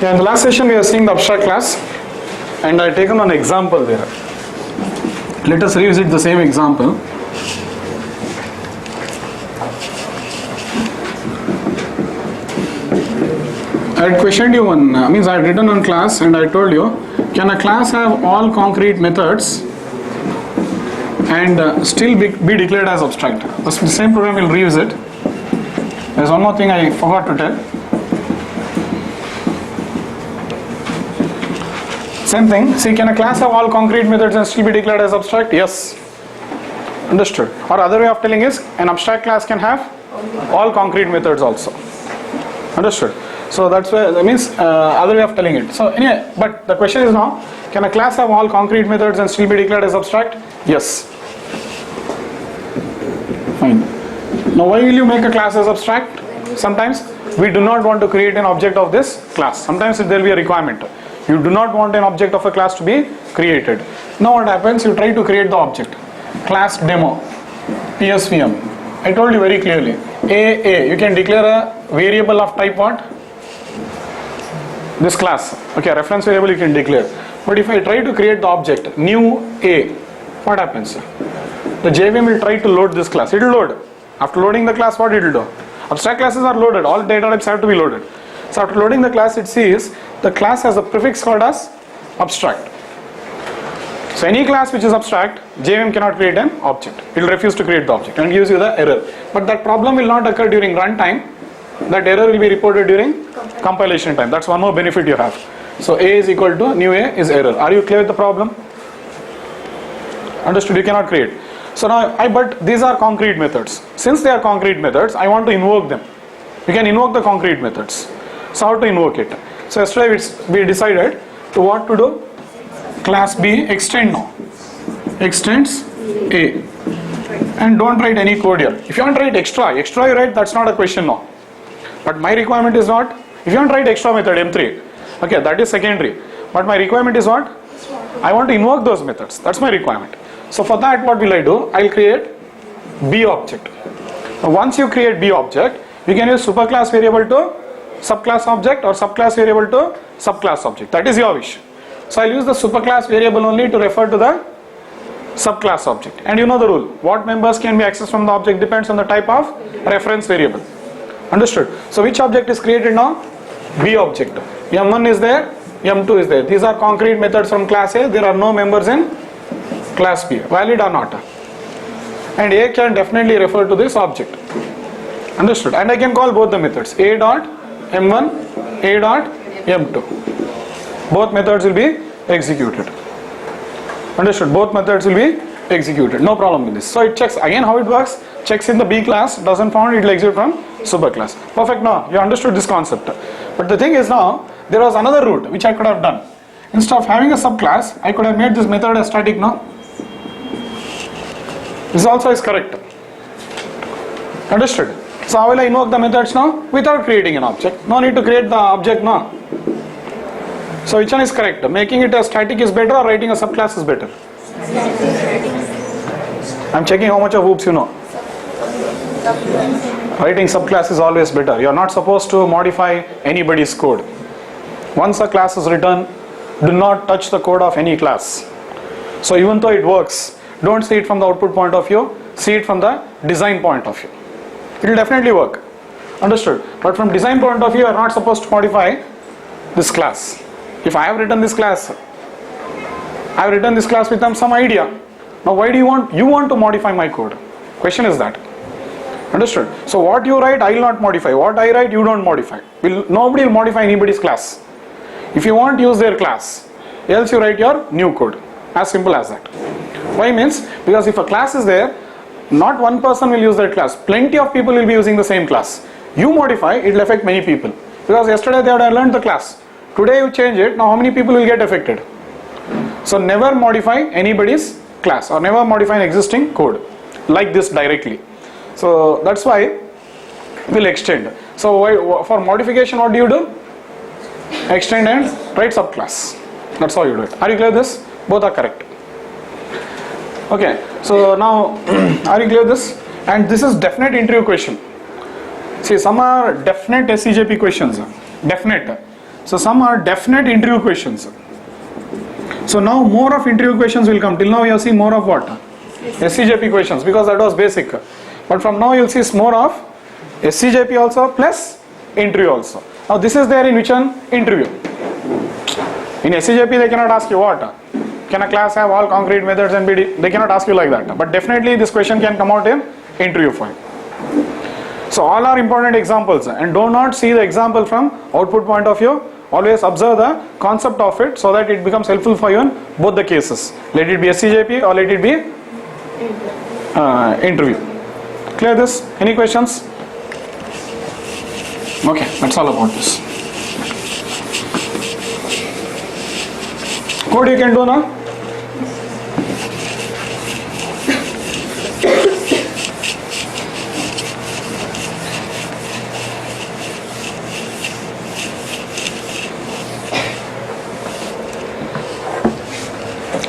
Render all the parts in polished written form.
Yeah, in the last session we are seeing the abstract class, and I have taken an example there. Let us revisit the same example. I had questioned you one, means I had written on class and I told you, can a class have all concrete methods and still be declared as abstract? The same program will revisit. There's one more thing I forgot to tell. Same thing. See, can a class have all concrete methods and still be declared as abstract? Yes. Understood. Or other way of telling is, an abstract class can have all concrete methods also. Understood. So that's why that means other way of telling it. So anyway, but the question is now, can a class have all concrete methods and still be declared as abstract? Yes. Fine. Now why will you make a class as abstract? Sometimes we do not want to create an object of this class. Sometimes there will be a requirement. You do not want an object of a class to be created. Now what happens? You try to create the object. Class demo, PSVM. I told you very clearly. A. You can declare a variable of type what? This class. Okay, a reference variable you can declare. But if I try to create the object new A, what happens? The JVM will try to load this class. It will load. After loading the class, what it will do? Abstract classes are loaded. All data types have to be loaded. So after loading the class, it sees the class has a prefix called as abstract. So any class which is abstract, JVM cannot create an object. It will refuse to create the object and gives you the error. But that problem will not occur during runtime. That error will be reported during compilation time. That's one more benefit you have. So A is equal to new A is error. Are you clear with the problem? Understood? You cannot create. So now but these are concrete methods. Since they are concrete methods, I want to invoke them. You can invoke the concrete methods. So how to invoke it? So yesterday we decided to what to do? Class B extend now. Extends A. And don't write any code here. If you want to write extra you write, that's not a question now. But my requirement is not, if you want to write extra method M3, okay, that is secondary. But my requirement is what? I want to invoke those methods. That's my requirement. So for that, what will I do? I'll create B object. Now once you create B object, you can use superclass variable to subclass object or subclass variable to subclass object. That is your wish. So I'll use the superclass variable only to refer to the subclass object. And you know the rule. What members can be accessed from the object depends on the type of reference variable. Understood? So which object is created now? B object. M1 is there, M2 is there. These are concrete methods from class A. There are no members in class B. Valid or not? And A can definitely refer to this object. Understood? And I can call both the methods. A dot M1, A dot M2. Both methods will be executed. Understood? Both methods will be executed. No problem with this. So it checks again how it works. Checks in the B class, doesn't found, it will execute from superclass. Perfect now. You understood this concept. But the thing is now, there was another route which I could have done. Instead of having a subclass, I could have made this method as static now. This also is correct. Understood? So how will I invoke the methods now? Without creating an object. No need to create the object now. So which one is correct? Making it a static is better or writing a subclass is better? I'm checking how much of hoops you know. Writing subclass is always better. You are not supposed to modify anybody's code. Once a class is written, do not touch the code of any class. So even though it works, don't see it from the output point of view, see it from the design point of view. It will definitely work. Understood? But from design point of view, you are not supposed to modify this class. If I have written this class, I have written this class with some idea. Now why do you want to modify my code? Question is that. Understood? So what you write, I will not modify. What I write, you don't modify. Nobody will modify anybody's class. If you want, use their class. Else you write your new code. As simple as that. Why means? Because if a class is there, not one person will use that class. Plenty of people will be using the same class. You modify, it will affect many people. Because yesterday they had learned the class. Today you change it, now how many people will get affected? So never modify anybody's class or never modify an existing code like this directly. So that's why we'll extend. So for modification, what do you do? Extend and write subclass. That's how you do it. Are you clear with this? Both are correct. Okay. So now, are you clear with this? And this is definite interview question. See, some are definite SCJP questions. Definite. So some are definite interview questions. So now more of interview questions will come. Till now you have seen more of what? SCJP questions, because that was basic. But from now you will see more of SCJP also plus interview also. Now this is there in which one? Interview. In SCJP they cannot ask you what? Can a class have all concrete methods and BD? They cannot ask you like that. But definitely this question can come out in interview form. So all are important examples, and do not see the example from output point of view. Always observe the concept of it so that it becomes helpful for you in both the cases. Let it be SCJP or let it be interview. Clear this? Any questions? Okay, that's all about this. Code you can do now?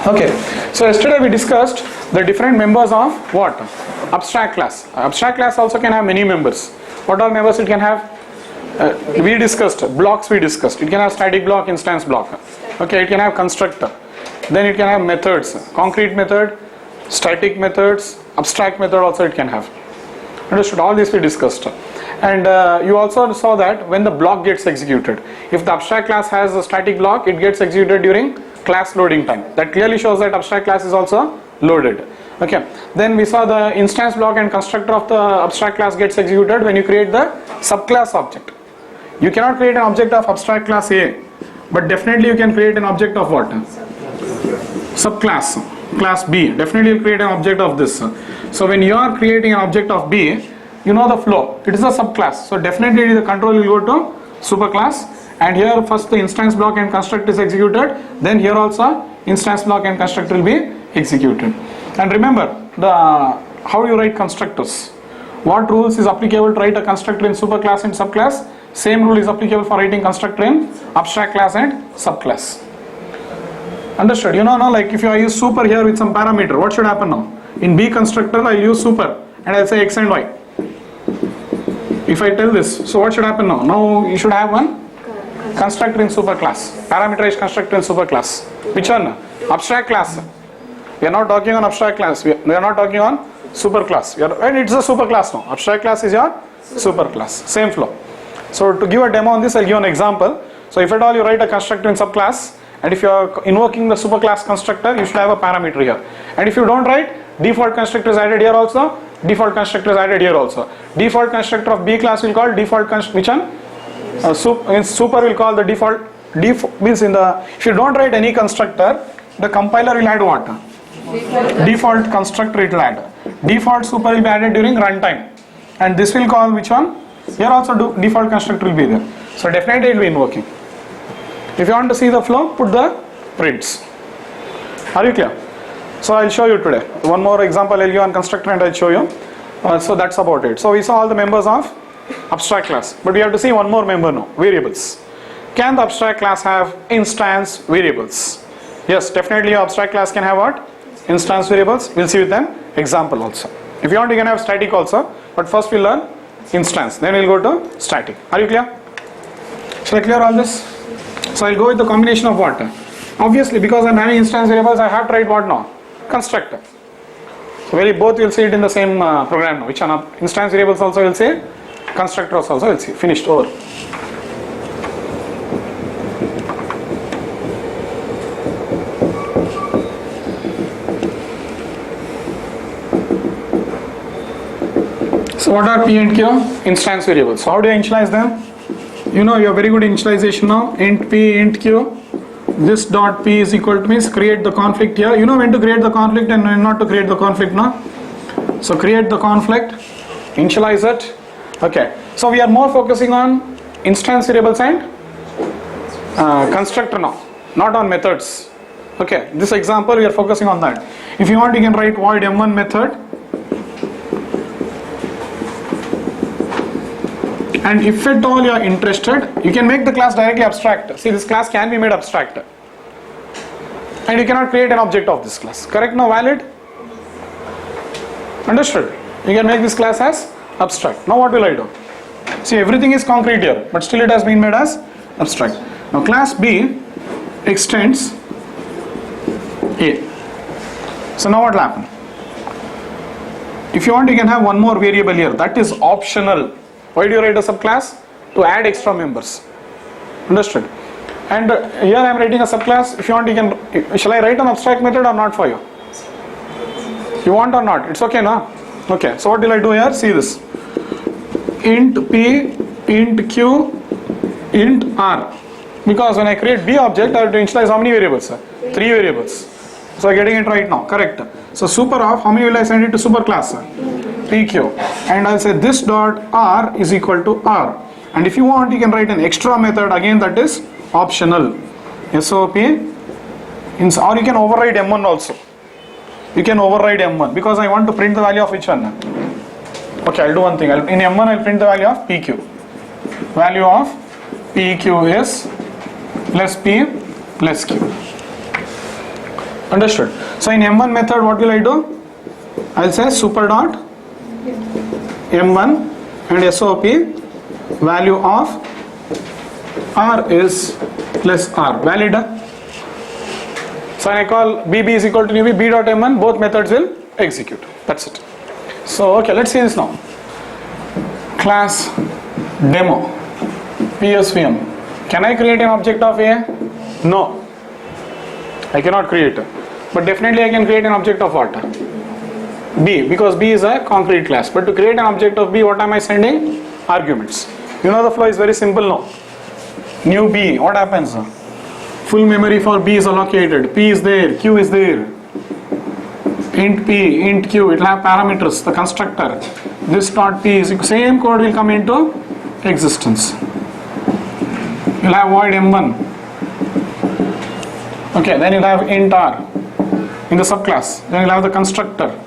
Okay, so yesterday we discussed the different members of what? Abstract class. Abstract class also can have many members. What all members it can have? We discussed blocks. We discussed it can have static block, instance block. Okay, it can have constructor. Then it can have methods, concrete method, static methods, abstract method also it can have. Understood? All this we discussed. And you also saw that when the block gets executed, if the abstract class has a static block, it gets executed during class loading time. That clearly shows that abstract class is also loaded. Okay. Then we saw the instance block and constructor of the abstract class gets executed when you create the subclass object. You cannot create an object of abstract class A, but definitely you can create an object of what? Subclass, class B. Definitely you create an object of this. So when you are creating an object of B, you know the flow. It is a subclass. So definitely the control will go to superclass. And here first the instance block and constructor is executed, then here also instance block and constructor will be executed. And remember how you write constructors. What rules is applicable to write a constructor in superclass and subclass? Same rule is applicable for writing constructor in abstract class and subclass. Understood? You know now, like if I use super here with some parameter, what should happen now? In B constructor I will use super and I will say x and y. If I tell this, so what should happen now? Now you should have one constructor in superclass, parameterized constructor in superclass. Which one? Abstract class. We are not talking on abstract class. We are not talking on superclass. And it's a superclass now. Abstract class is your superclass. Same flow. So to give a demo on this, I'll give an example. So if at all you write a constructor in subclass, and if you are invoking the superclass constructor, you should have a parameter here. And if you don't write, default constructor is added here also. Default constructor is added here also. Default constructor of B class will call default which one? In super will call the default. Means in the if you don't write any constructor, the compiler will add what? Default constructor it will add. Default super will be added during runtime, and this will call which one? Here also default constructor will be there. So definitely it will be invoking. If you want to see the flow, put the prints. Are you clear? So I'll show you today. One more example I'll give on constructor and I'll show you. So that's about it. So we saw all the members of abstract class, but we have to see one more member now, variables. Can the abstract class have instance variables? Yes, definitely your abstract class can have what? Instance variables. We'll see with an example also. If you want, you can have static also, but first we'll learn instance, then we'll go to static. Are you clear? Shall I clear all this? So I'll go with the combination of what? Obviously, because I'm having instance variables, I have to write what now? Constructor. So both will see it in the same program now. Which one? Instance variables also will see, constructors also will see. Finished, over. So what are P and Q? Instance variables. So how do you initialize them? You know you have very good initialization now. Int P, int Q. This dot P is equal to means create the conflict here. You know when to create the conflict and when not to create the conflict now. So create the conflict, initialize it. Okay. So we are more focusing on instance variables and constructor now, not on methods. Okay. This example we are focusing on that. If you want, you can write void m1 method. And if at all you are interested, you can make the class directly abstract. See, this class can be made abstract. And you cannot create an object of this class. Correct? Now valid? Understood? You can make this class as abstract. Now what will I do? See, everything is concrete here, but still it has been made as abstract. Now class B extends A. So now what will happen? If you want, you can have one more variable here. That is optional. Why do you write a subclass? To add extra members. Understood? And here I am writing a subclass. If you want, you can. Shall I write an abstract method or not for you? You want or not? It's okay, no? Okay. So what will I do here? See this. Int P, int Q, int R. Because when I create B object, I have to initialize how many variables? 3 variables. So I'm getting it right now. Correct. So super of, how many will I send it to super class? PQ. And I'll say this dot R is equal to R. And if you want, you can write an extra method again, that is optional. SOP. Or you can override M1 also. You can override M1 because I want to print the value of which one? Okay, I'll do one thing. In M1 I'll print the value of PQ. Value of PQ is plus P plus Q. Understood? So in M1 method, what will I do? I'll say super dot M1 and SOP value of R is plus R. Valid? So I call BB is equal to new B dot M1, both methods will execute. That's it. So okay, let's see this now. Class demo PSVM. Can I create an object of A? No, I cannot create. But definitely I can create an object of what? B, because B is a concrete class. But to create an object of B, what am I sending? Arguments. You know the flow is very simple now. New B, what happens? Full memory for B is allocated. P is there, Q is there. Int P, int Q, it will have parameters, the constructor. This dot P is, same code will come into existence. You will have void M1. Okay, then you will have int R in the subclass. Then you will have the constructor.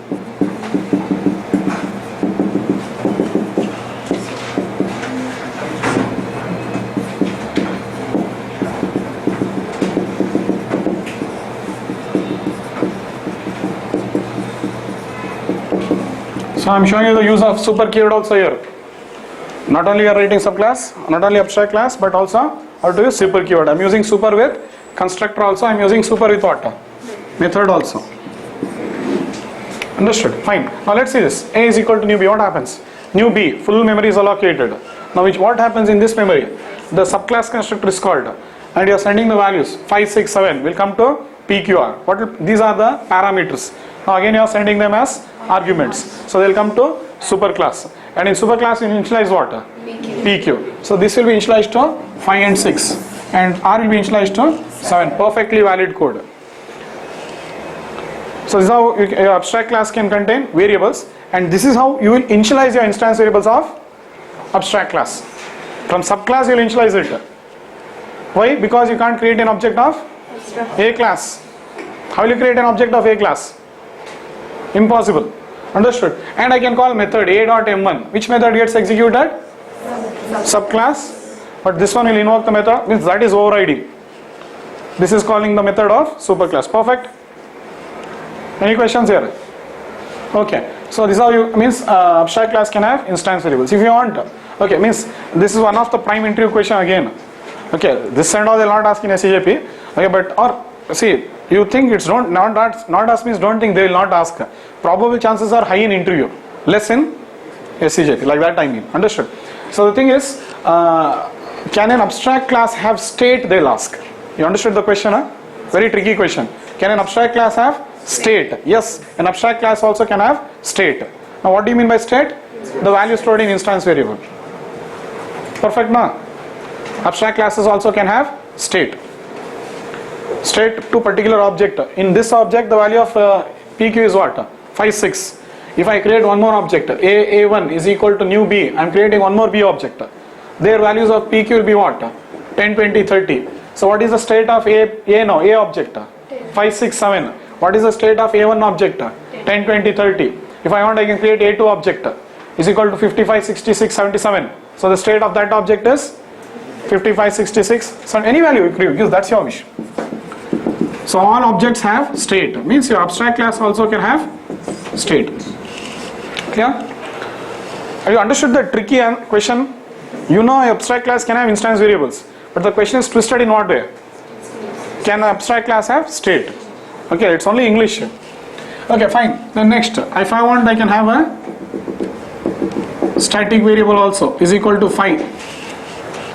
So I am showing you the use of super keyword also here. Not only you are writing subclass, not only abstract class, but also how to use super keyword. I am using super with constructor also. I am using super with what? Method also. Understood? Fine. Now let's see this. A is equal to new B. What happens? New B, full memory is allocated. Now what happens in this memory? The subclass constructor is called and you are sending the values 5, 6, 7 will come to PQR. These are the parameters. Now again you are sending them as arguments. So they will come to superclass. And in superclass you initialize what? PQ. So this will be initialized to 5 and 6. And R will be initialized to 7. Perfectly valid code. So this is how your abstract class can contain variables. And this is how you will initialize your instance variables of abstract class. From subclass you will initialize it. Why? Because you can't create an object of A class. How will you create an object of A class? Impossible. Understood? And I can call method A.M1. Which method gets executed? Subclass. But this one will invoke the method, means that is overriding. This is calling the method of superclass. Perfect? Any questions here? Okay. So this is how you, means abstract class can have instance variables. If you want, okay, means this is one of the prime interview question again. Okay, this and all they will not ask in SCJP. Okay, but or see, you think it's not ask means don't think they will not ask. Probable chances are high in interview, less in SCJP. Like that I mean. Understood? So the thing is, can an abstract class have state? They'll ask. You understood the question? Huh? Very tricky question. Can an abstract class have state? Yes, an abstract class also can have state. Now what do you mean by state? The value stored in instance variable. Perfect, no? Abstract classes also can have state. State to particular object. In this object the value of PQ is what? 5, 6. If I create one more object, A1 is equal to new B, I am creating one more B object. Their values of PQ will be what? 10, 20, 30. So what is the state of A object? 5, 6, 7. What is the state of A1 object? 10, 20, 30. If I want, I can create A2 object is equal to 55, 66, 77. So the state of that object is 55, 66. So any value you can use, that's your wish. So all objects have state. Means your abstract class also can have state. Clear? Have you understood the tricky question? You know abstract class can have instance variables. But the question is twisted in what way? Can an abstract class have state? Okay, it's only English. Okay, fine. Then next, if I want, I can have a static variable also is equal to phi.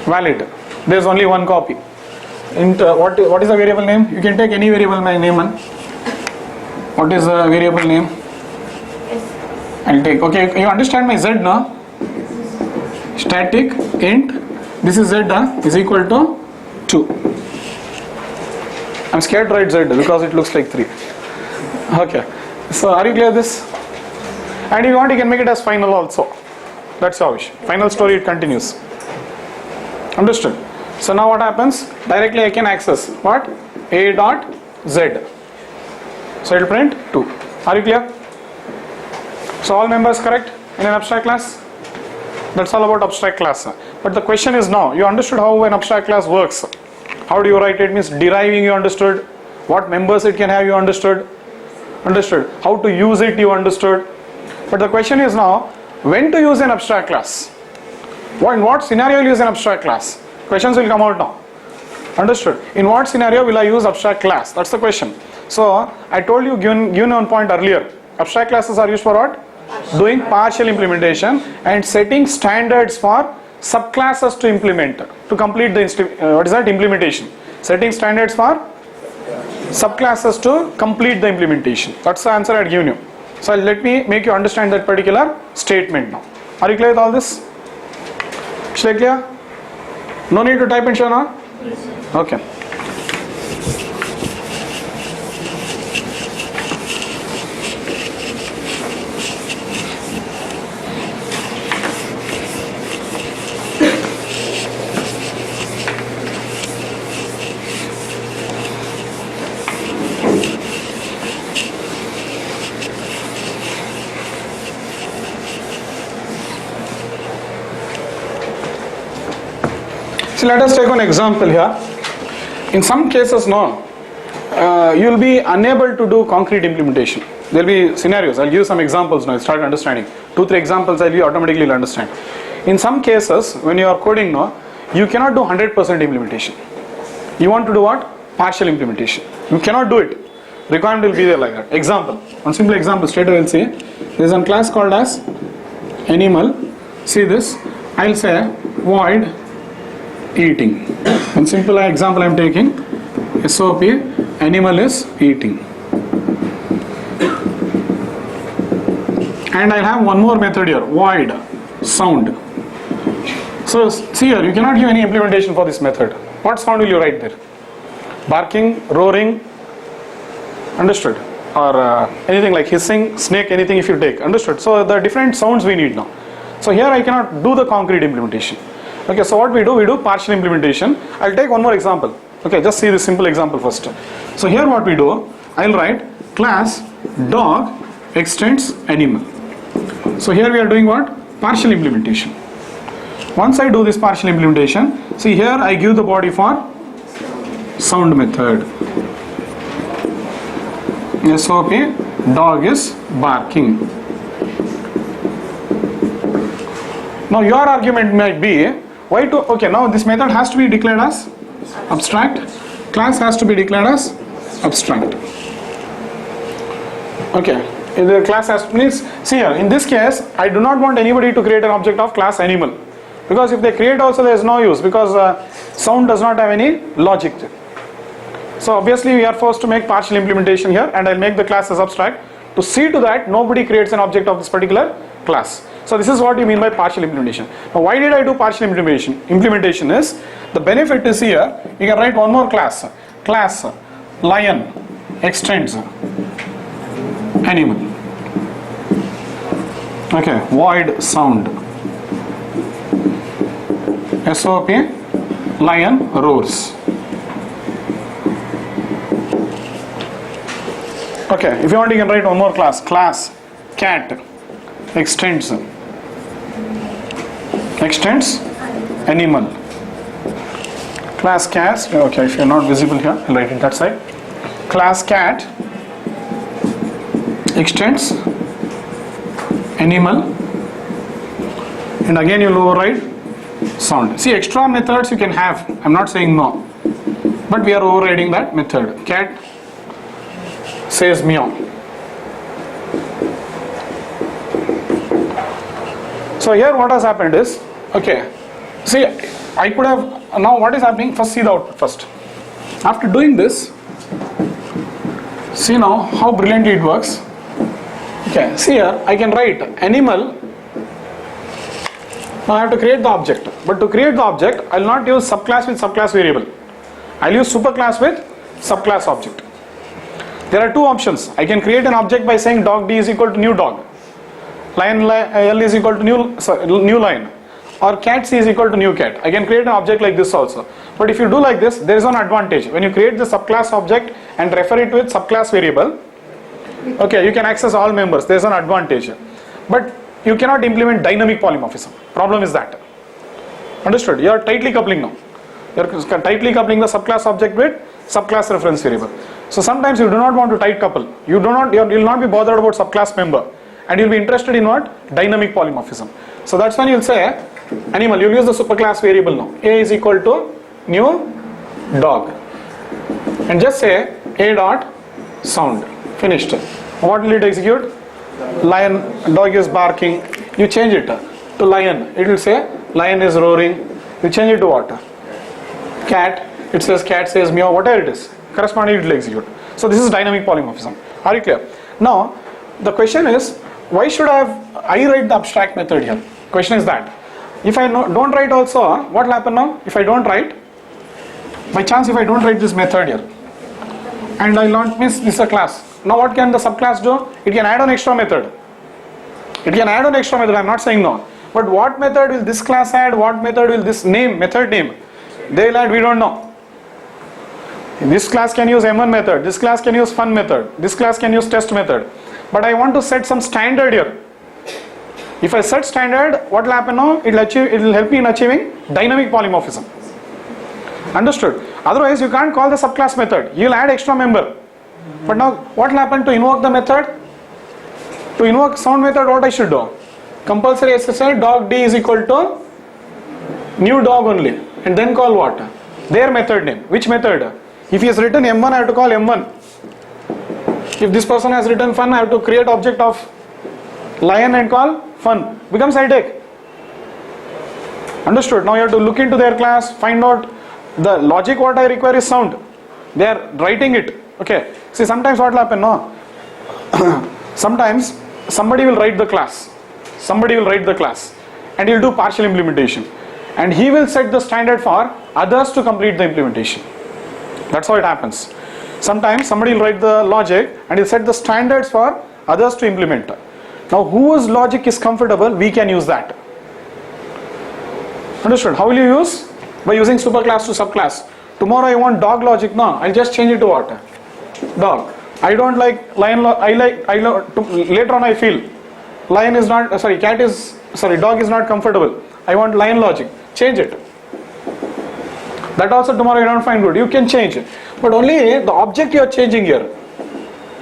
Valid. There is only one copy. What is the variable name? You can take any variable name. What is the variable name? I'll take. Okay, you understand my z now? Static int. This is z is equal to 2. I'm scared to write z because it looks like 3. Okay. So are you clear this? And if you want, you can make it as final also. That's how final story it continues. Understood? So now what happens? Directly I can access what? A dot z. So it will print 2. Are you clear? So all members correct in an abstract class? That's all about abstract class. But the question is now, you understood how an abstract class works. How do you write it? Means deriving you understood. What members it can have you understood. How to use it you understood. But the question is now, when to use an abstract class? In what scenario will you use an abstract class? Questions will come out now. Understood? In what scenario will I use abstract class? That's the question. So I told you, given one point earlier, abstract classes are used for what? Doing partial implementation and setting standards for subclasses to implement, to complete the implementation. Setting standards for subclasses to complete the implementation. That's the answer I had given you. So let me make you understand that particular statement now. Are you clear with all this? Is it clear? No need to type and show now? Okay. So let us take an example here. In some cases now, you will be unable to do concrete implementation. There will be scenarios. I'll give some examples now. Start understanding. 2-3 examples I'll give, automatically you'll understand. In some cases, when you are coding now, you cannot do 100% implementation. You want to do what? Partial implementation. You cannot do it. Requirement will be there like that. Example. One simple example straight away I'll say. There is a class called as animal. See this. I'll say void eating. One simple example I am taking. SOP, animal is eating. And I have one more method here, void sound. So see here, you cannot give any implementation for this method. What sound will you write there? Barking, roaring, understood? Or anything like hissing, snake, anything if you take, understood? So the different sounds we need now. So here I cannot do the concrete implementation. Okay, so what we do partial implementation. I'll take one more example. Okay, just see this simple example first. So here what we do, I'll write class dog extends animal. So here we are doing what? Partial implementation. Once I do this partial implementation, see here I give the body for sound method. SOP, dog is barking. Now your argument might be, why to, okay, now this method has to be declared as abstract. Class has to be declared as abstract. Okay, the class has, means, see here, in this case, I do not want anybody to create an object of class animal. Because if they create also there is no use, because sound does not have any logic. So obviously we are forced to make partial implementation here, and I'll make the class as abstract. To see to that nobody creates an object of this particular class. So this is what you mean by partial implementation. Now why did I do partial implementation? Implementation is, the benefit is here, you can write one more class. Class lion extends animal. Okay, void sound. SOP, lion roars. Okay, if you want you can write one more class. Class cat extends animal. Class cat, okay, if you are not visible here, I'll write it that side. Class cat extends animal, and again you will override sound. See, extra methods you can have. I'm not saying no, but we are overriding that method. Cat says meow. So here what has happened is, okay, see, I could have, now what is happening, first see the output first. After doing this, see now how brilliantly it works. Okay, see here, I can write animal. Now I have to create the object, but to create the object, I will not use subclass with subclass variable. I will use superclass with subclass object. There are two options. I can create an object by saying dog D is equal to new dog, lion L is equal to new lion, or cat C is equal to new cat. I can create an object like this also. But if you do like this, there is an advantage. When you create the subclass object and refer it with subclass variable, okay, you can access all members. There is an advantage. But you cannot implement dynamic polymorphism. Problem is that. Understood? You are tightly coupling now. You are tightly coupling the subclass object with subclass reference variable. So sometimes you do not want to tight couple. You will not be bothered about subclass member, and you will be interested in what? Dynamic polymorphism. So that's when you will say animal. You will use the superclass variable now. A is equal to new dog, and just say a dot sound. Finished. What will it execute? Lion, dog is barking. You change it to lion. It will say lion is roaring. You change it to what? Cat. It says cat says meow. Whatever it is, corresponding it will execute. So this is dynamic polymorphism. Are you clear? Now the question is, why should I write the abstract method here? Question is that if I don't write also, what will happen now? If I don't write, by chance if I don't write this method here, and I will not miss this a class. Now what can the subclass do? It can add an extra method. It can add an extra method. I am not saying no. But what method will this class add? What method will this method name? They will add, we don't know. This class can use M1 method. This class can use fun method. This class can use test method. But I want to set some standard here. If I set standard, what will happen now? It will help me in achieving dynamic polymorphism. Understood? Otherwise you can't call the subclass method. You will add extra member. But now what will happen to invoke the method? To invoke sound method, what I should do? Compulsory SSL dog D is equal to new dog only, and then call what? Their method name. Which method? If he has written M1, I have to call M1. If this person has written fun, I have to create object of lion and call fun. Becomes headache. Understood? Now you have to look into their class, find out the logic. What I require is sound. They are writing it. Okay. See, sometimes what will happen? No. Sometimes somebody will write the class. Somebody will write the class, and he will do partial implementation, and he will set the standard for others to complete the implementation. That's how it happens. Sometimes somebody will write the logic and he'll set the standards for others to implement. Now whose logic is comfortable, we can use that. Understood? How will you use? By using superclass to subclass. Tomorrow I want dog logic. No, I'll just change it to what? Dog. I don't like lion. Later on I feel lion is not, dog is not comfortable. I want lion logic. Change it. That also tomorrow you don't find good. You can change it. But only the object you are changing here.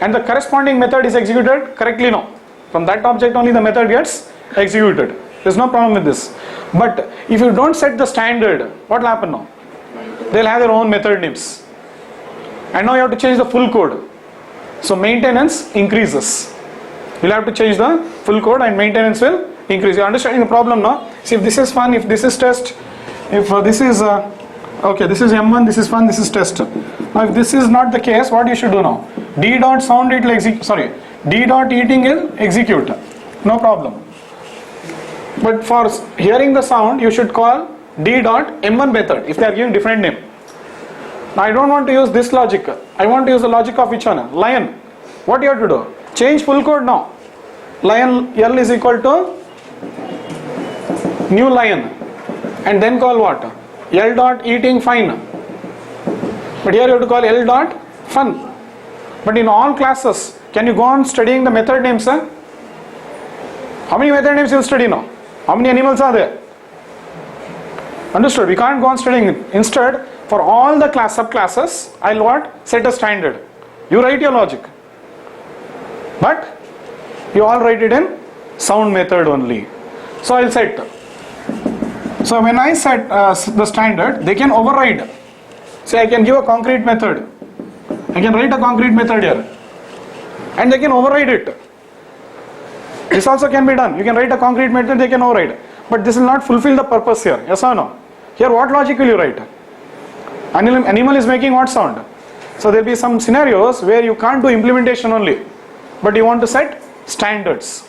And the corresponding method is executed correctly now. From that object only the method gets executed. There's no problem with this. But if you don't set the standard, what will happen now? They'll have their own method names. And now you have to change the full code. So maintenance increases. You'll have to change the full code and maintenance will increase. You're understanding the problem now? See, if this is fun, if this is test, if this is okay, this is M1, this is fun, this is test. Now if this is not the case, what you should do now? D dot sound it will execute, D dot eating will execute. No problem. But for hearing the sound, you should call D dot M1 method if they are giving different name. Now I don't want to use this logic. I want to use the logic of which one? Lion. What you have to do? Change full code now. Lion L is equal to new lion, and then call what? L dot eating fine. But here you have to call L dot fun. But in all classes, can you go on studying the method names? How many method names you will study now? How many animals are there? Understood? We can't go on studying it. Instead, for all the subclasses, I'll what? Set a standard. You write your logic. But you all write it in sound method only. So I'll set So when I set the standard, they can override. Say I can give a concrete method. I can write a concrete method here. And they can override it. This also can be done. You can write a concrete method, they can override. But this will not fulfill the purpose here. Yes or no? Here what logic will you write? Animal is making what sound? So there will be some scenarios where you can't do implementation only. But you want to set standards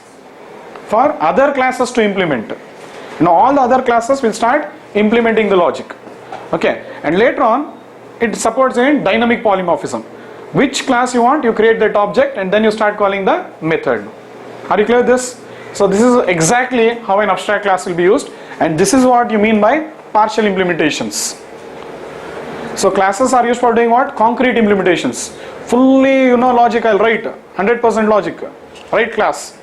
for other classes to implement. Now all the other classes will start implementing the logic. Okay. And later on, it supports in dynamic polymorphism. Which class you want, you create that object and then you start calling the method. Are you clear with this? So this is exactly how an abstract class will be used, and this is what you mean by partial implementations. So classes are used for doing what? Concrete implementations. Fully, logic I'll write, 100% logic, write class.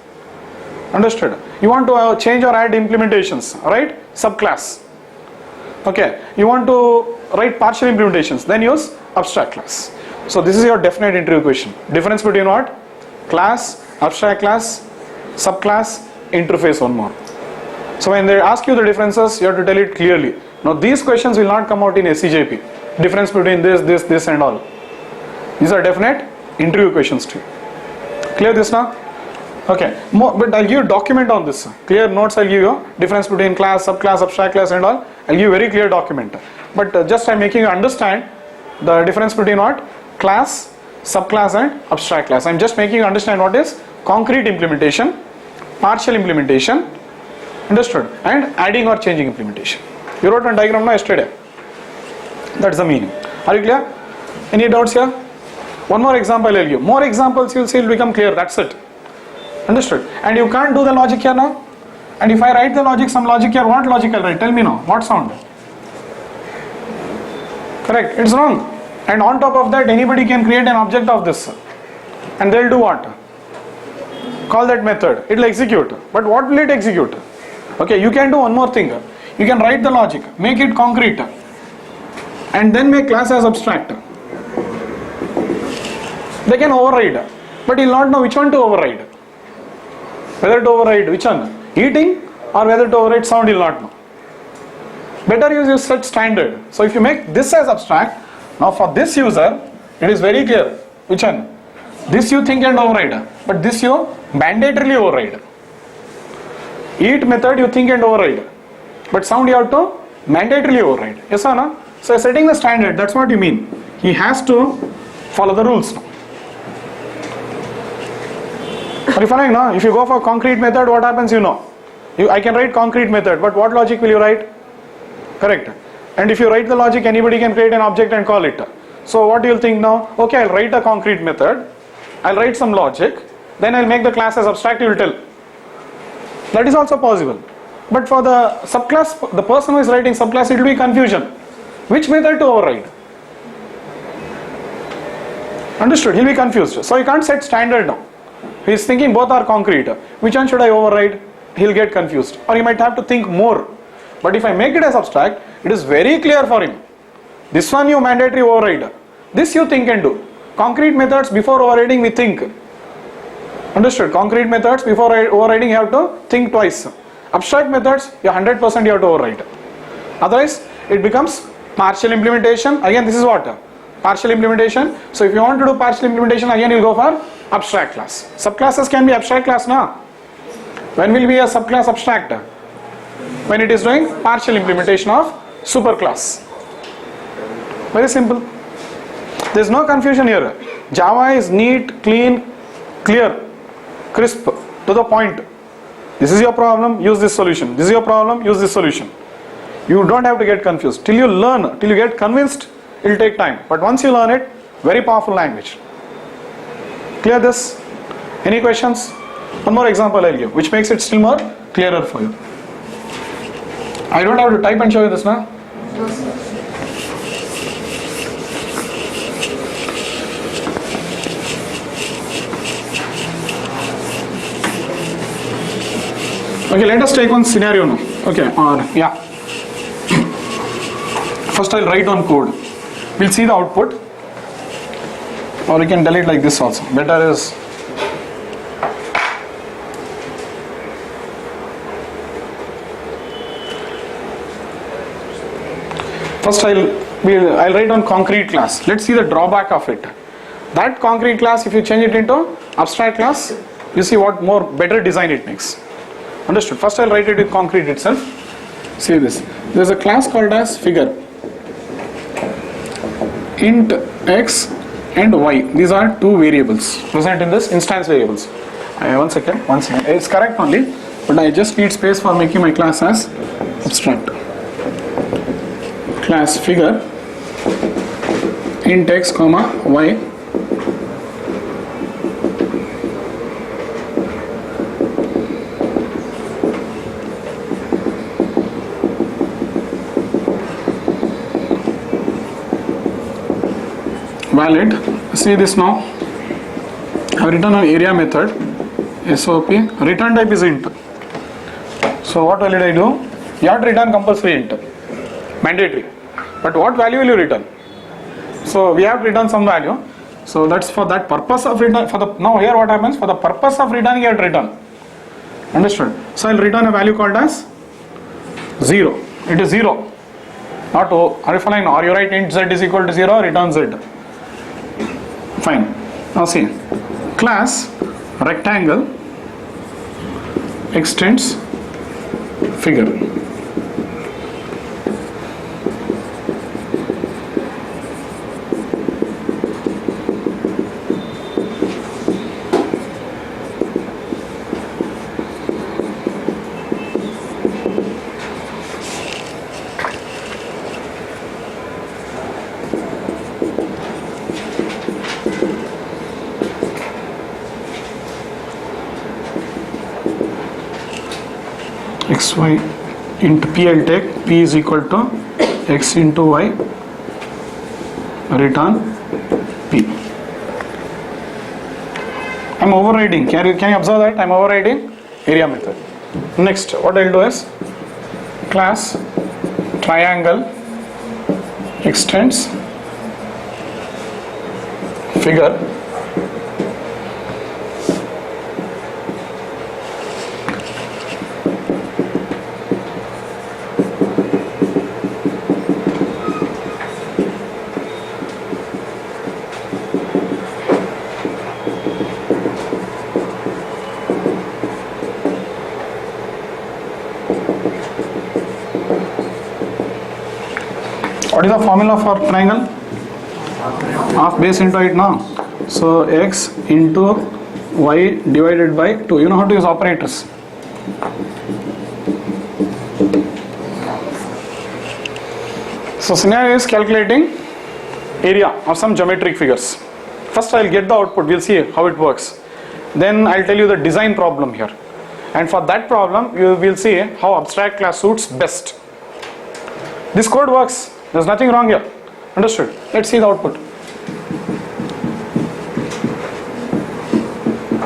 Understood? You want to change or add implementations, right? Subclass. Okay. You want to write partial implementations, then use abstract class. So this is your definite interview question. Difference between what? Class, abstract class, subclass, interface, one more. So when they ask you the differences, you have to tell it clearly. Now these questions will not come out in SCJP. Difference between this and all. These are definite interview questions too. Clear this now? Okay. But I'll give you a document on this. Clear notes I'll give you. Difference between class, subclass, abstract class and all. I'll give you a very clear document. But just I'm making you understand the difference between what? Class, subclass and abstract class. I'm just making you understand what is concrete implementation, partial implementation, understood, and adding or changing implementation. You wrote a diagram now yesterday. That's the meaning. Are you clear? Any doubts here? One more example I'll give. More examples you'll see will become clear. That's it. Understood? And you can't do the logic here now. And if I write the logic, some logic here, what logic I'll write? Tell me now. What sound? Correct. It's wrong. And on top of that, anybody can create an object of this. And they'll do what? Call that method. It will execute. But what will it execute? Okay, you can do one more thing. You can write the logic, make it concrete, and then make class as abstract. They can override, but you'll not know which one to override. Whether to override which one? Eating or whether to override sound, you'll not know. Better use set standard. So if you make this as abstract, now for this user, it is very clear. Which one? This you think and override, but this you mandatorily override. Eat method you think and override, but sound you have to mandatorily override. Yes or no? So setting the standard, that's what you mean. He has to follow the rules now. Are you following now? If you go for concrete method, what happens you know? I can write concrete method, but what logic will you write? Correct. And if you write the logic, anybody can create an object and call it. So what do you think now? Okay, I'll write a concrete method, I'll write some logic, then I'll make the class as abstract, you will tell. That is also possible. But for the subclass, the person who is writing subclass, it will be confusion. Which method to override? Understood? He'll be confused. So you can't set standard now. He's thinking both are concrete. Which one should I override? He'll get confused. Or he might have to think more. But if I make it as abstract, it is very clear for him. This one you mandatory override. This you think and do. Concrete methods before overriding we think. Understood? Concrete methods before overriding you have to think twice. Abstract methods you 100% you have to override. Otherwise it becomes partial implementation. Again this is what? Partial implementation. So if you want to do partial implementation, again you go for abstract class. Subclasses can be abstract class now. When will be a subclass abstract? When it is doing partial implementation of superclass. Very simple. There is no confusion here. Java is neat, clean, clear, crisp, to the point. This is your problem, use this solution. This is your problem, use this solution. You don't have to get confused. Till you learn, till you get convinced, it will take time. But once you learn it, very powerful language. Clear this? Any questions? One more example I'll give, which makes it still more clearer for you. I don't have to type and show you this now. Okay, let us take one scenario now. Okay, yeah. First I'll write on code. We'll see the output. Or we can delete like this also. Better is First I'll write on concrete class. Let's see the drawback of it. That concrete class, if you change it into abstract class, you see what more better design it makes. Understood? First I'll write it in concrete itself. See this. There's a class called as figure. Int x and y. These are two variables present in this instance variables. One second. It's correct only, but I just need space for making my class as abstract. Class figure int x comma y valid. See this now. I have written an area method SOP. Return type is int. So what will I do? You have to return compulsory int. Mandatory. But what value will you return? So we have to return some value. So that's for that purpose of return. Now here what happens? For the purpose of returning, you have to return. Understood? So I'll return a value called as 0. It is 0. Not O. Or if I or you write int z is equal to 0, return z. Fine. Now see. Class rectangle extends figure. xy into p, I'll take p is equal to x into y, return p. I'm overriding. Can you observe that? I'm overriding area method. Next, what I'll do is class triangle extends figure What is the formula for triangle? Half base into it now. So x into y divided by 2. You know how to use operators. So scenario is calculating area of some geometric figures. First I'll get the output. We'll see how it works. Then I'll tell you the design problem here. And for that problem you will see how abstract class suits best. This code works. There's nothing wrong here. Understood? Let's see the output.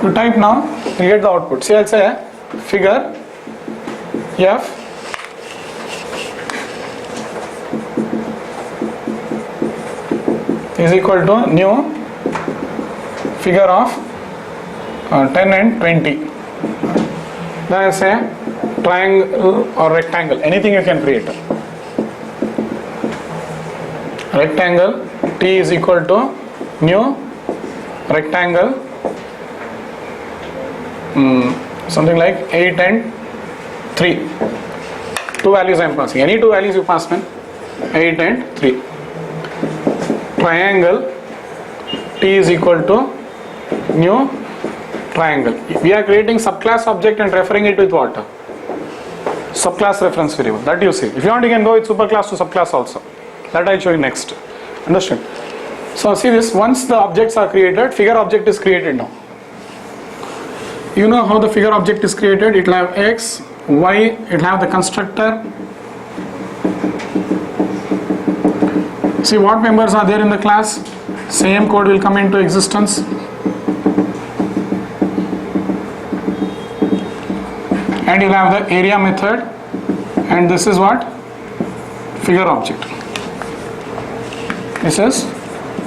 You type now, you get the output. See, I'll say figure f is equal to new figure of 10 and 20. Then I say triangle or rectangle, anything you can create. Rectangle t is equal to new rectangle something like 8 and 3. Two values I am passing. Any two values you pass, man. 8 and 3. Triangle t is equal to new triangle. We are creating subclass object and referring it with what? Subclass reference variable. That you see. If you want, you can go with superclass to subclass also. That I'll show you next. Understood? So see this, once the objects are created, figure object is created now. You know how the figure object is created? It will have x, y, it will have the constructor. See what members are there in the class? Same code will come into existence. And you'll have the area method, and this is what? Figure object. This is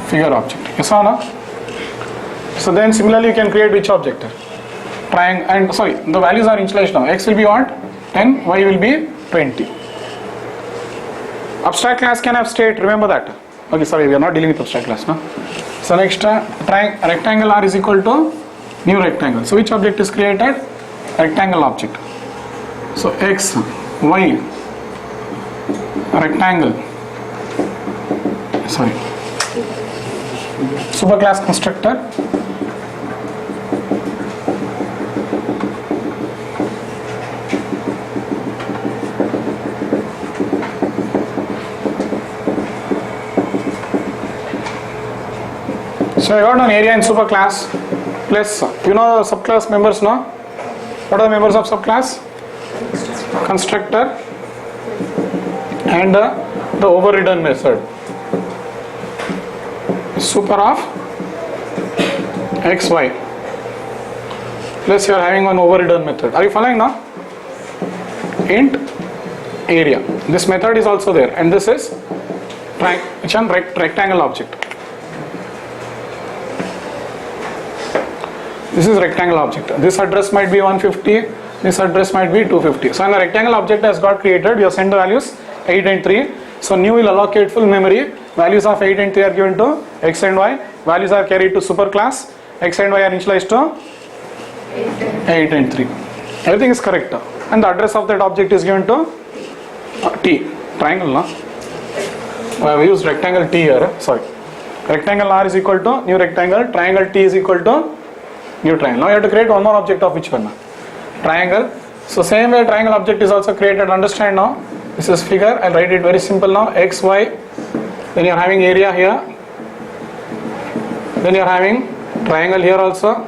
figure object. Yes or no? So then similarly you can create which object? Triangle, and sorry, the values are initialized now. X will be what? 10, y will be 20. Abstract class can have state, remember that. Okay, sorry, we are not dealing with abstract class, no? So next, rectangle R is equal to new rectangle. So which object is created? Rectangle object. So X, Y, rectangle, sorry, superclass constructor. So I got an area in superclass plus, you know subclass members, no? What are the members of subclass? Constructor and the overridden method. Super of xy plus you are having one overridden method. Are you following now? Int area. This method is also there, and this is rectangle object. This is rectangle object. This address might be 150. This address might be 250. So when the rectangle object has got created, you have sent the values 8 and 3. So new will allocate full memory. Values of 8 and 3 are given to x and y. Values are carried to superclass. X and y are initialized to 8 and 3. Everything is correct. And the address of that object is given to T. Triangle, no? I have used rectangle T here. Sorry. Rectangle R is equal to new rectangle. Triangle T is equal to new triangle. Now you have to create one more object of which one? Triangle. So same way triangle object is also created. Understand now? This is figure. I'll write it very simple now. X, Y. Then you are having area here. Then you are having triangle here also.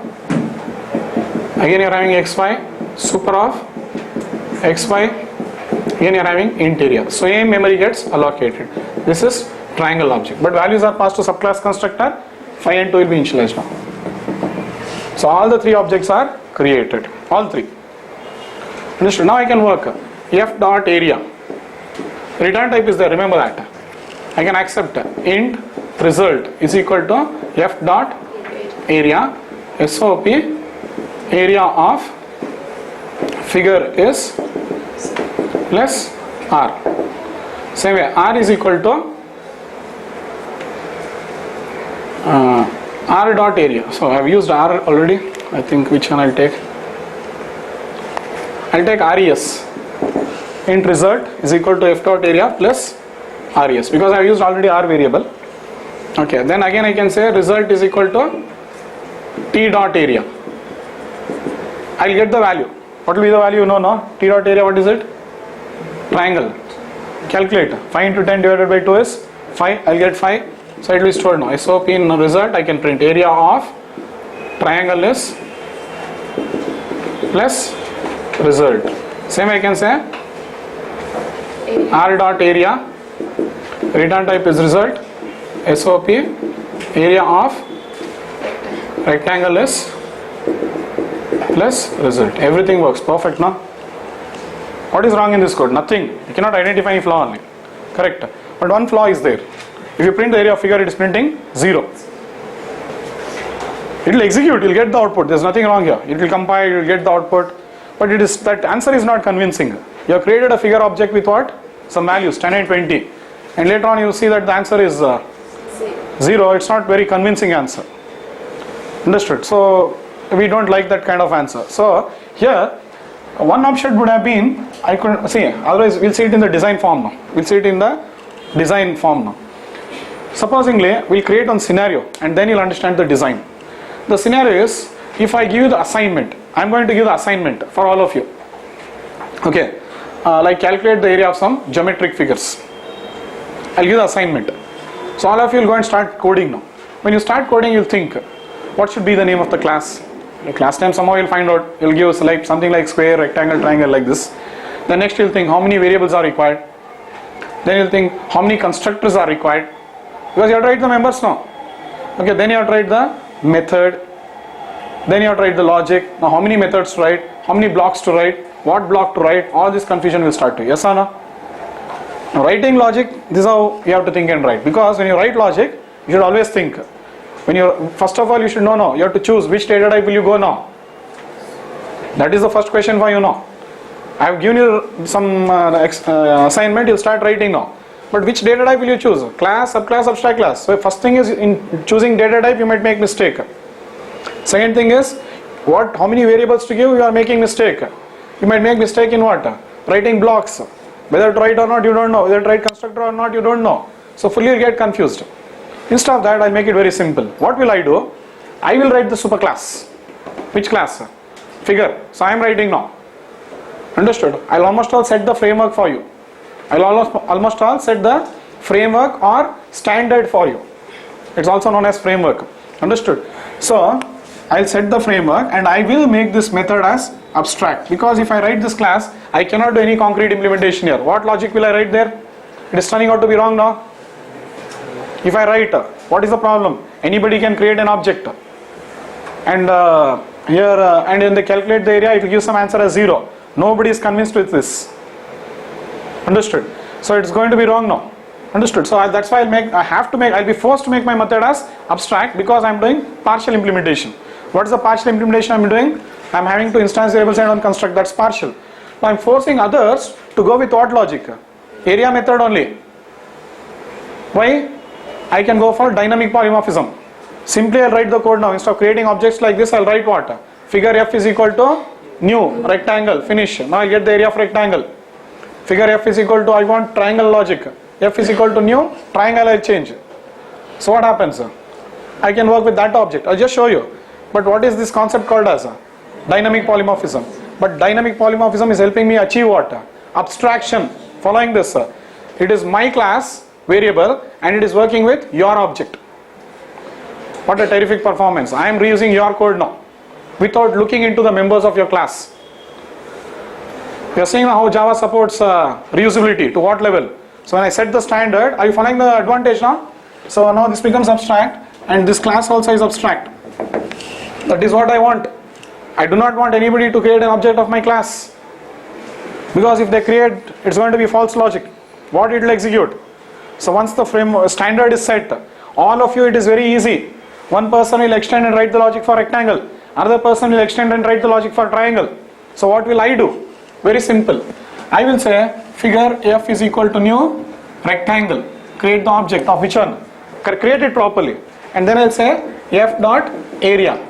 Again you are having X, Y. Super of X, Y. Again you are having interior. So same memory gets allocated. This is triangle object. But values are passed to subclass constructor. 5 and 2 will be initialized now. So all the three objects are created. All three. Understood? Now I can work. F dot area. Return type is there. Remember that. I can accept int result is equal to F dot area. SOP area of figure is plus R. Same way R is equal to R dot area. So I have used R already. I think which one I'll take? I'll take RES. Int result is equal to F dot area plus RES because I have used already R variable. Okay, then again I can say result is equal to T dot area. I'll get the value. What will be the value? No. T dot area, what is it? Triangle. Calculate. 5 into 10 divided by 2 is 5. I'll get 5. So it will be stored now. SOP in result I can print area of triangle is plus result. Same I can say R dot area. Return type is result. SOP area of rectangle is plus result. Everything works perfect now. What is wrong in this code? Nothing. You cannot identify any flaw only. Correct. But one flaw is there. If you print the area of figure, it is printing 0. It will execute, you will get the output. There is nothing wrong here. It will compile, you will get the output. But it is that answer is not convincing. You have created a figure object with what? Some values, 10 and 20. And later on you see that the answer is 0. It's not very convincing answer. Understood? So we don't like that kind of answer. So here one option would have been, I could see, otherwise we'll see it in the design form now. We'll see it in the design form now. Supposingly we'll create one scenario and then you'll understand the design. The scenario is, if I give you the assignment, I'm going to give the assignment for all of you. Okay, like calculate the area of some geometric figures. I'll give the assignment. So all of you will go and start coding now. When you start coding, you'll think, what should be the name of the class? The class name somehow you'll find out. You'll give select something like square, rectangle, triangle like this. Then next you'll think how many variables are required. Then you'll think how many constructors are required. Because you have to write the members now. Okay, then you have to write the method. Then you have to write the logic. Now how many methods to write, how many blocks to write, what block to write, all this confusion will start to. Yes or no? Now writing logic, this is how you have to think and write. Because when you write logic, you should always think. When you, first of all you should know now, you have to choose which data type will you go now. That is the first question for you now. I have given you some assignment, you start writing now. But which data type will you choose? Class, subclass, abstract class. So first thing is, in choosing data type you might make mistake. Second thing is, how many variables to give, you are making mistake. You might make mistake in what? Writing blocks. Whether to write or not you don't know, whether to write constructor or not you don't know. So fully you get confused. Instead of that, I'll make it very simple. What will I do? I will write the superclass. Which class? Figure. So I am writing now. Understood? I'll almost all set the framework for you. I'll almost all set the framework or standard for you. It's also known as framework. Understood? So I'll set the framework and I will make this method as abstract, because if I write this class, I cannot do any concrete implementation here. What logic will I write there? It is turning out to be wrong now. If I write, what is the problem? Anybody can create an object, and and when they calculate the area, it will give some answer as 0. Nobody is convinced with this. Understood? So it's going to be wrong now. Understood? So that's why I'll be forced to make my method as abstract, because I'm doing partial implementation. What is the partial implementation I'm doing? I'm having two instance variables and one construct. That's partial. Now I'm forcing others to go with what logic? Area method only. Why? I can go for dynamic polymorphism. Simply I'll write the code now. Instead of creating objects like this, I'll write what? Figure f is equal to new rectangle, finish. Now I'll get the area of rectangle. Figure f is equal to, I want triangle logic. F is equal to new triangle, I'll change. So what happens? I can work with that object. I'll just show you. But what is this concept called as? Dynamic polymorphism. But dynamic polymorphism is helping me achieve what? Abstraction. Following this, it is my class variable and it is working with your object. What a terrific performance. I am reusing your code now without looking into the members of your class. You are seeing how Java supports reusability to what level. So when I set the standard, are you following the advantage now? So now this becomes abstract and this class also is abstract. That is what I want. I do not want anybody to create an object of my class, because if they create, it's going to be false logic. What it will execute? So once the standard is set, all of you, it is very easy. One person will extend and write the logic for rectangle. Another person will extend and write the logic for triangle. So what will I do? Very simple. I will say figure f is equal to new rectangle. Create the object of which one? Create it properly. And then I'll say f dot area.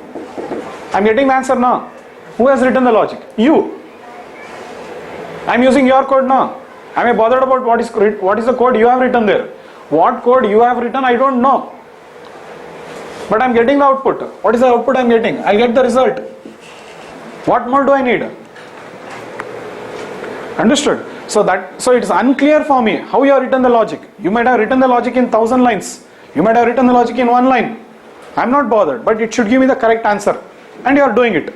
I'm getting the answer now. Who has written the logic? You. I'm using your code now. Am I bothered about what is the code you have written there? What code you have written, I don't know. But I'm getting the output. What is the output I'm getting? I'll get the result. What more do I need? Understood? So it is unclear for me how you have written the logic. You might have written the logic in 1,000 lines. You might have written the logic in 1 line. I'm not bothered, but it should give me the correct answer. And you are doing it.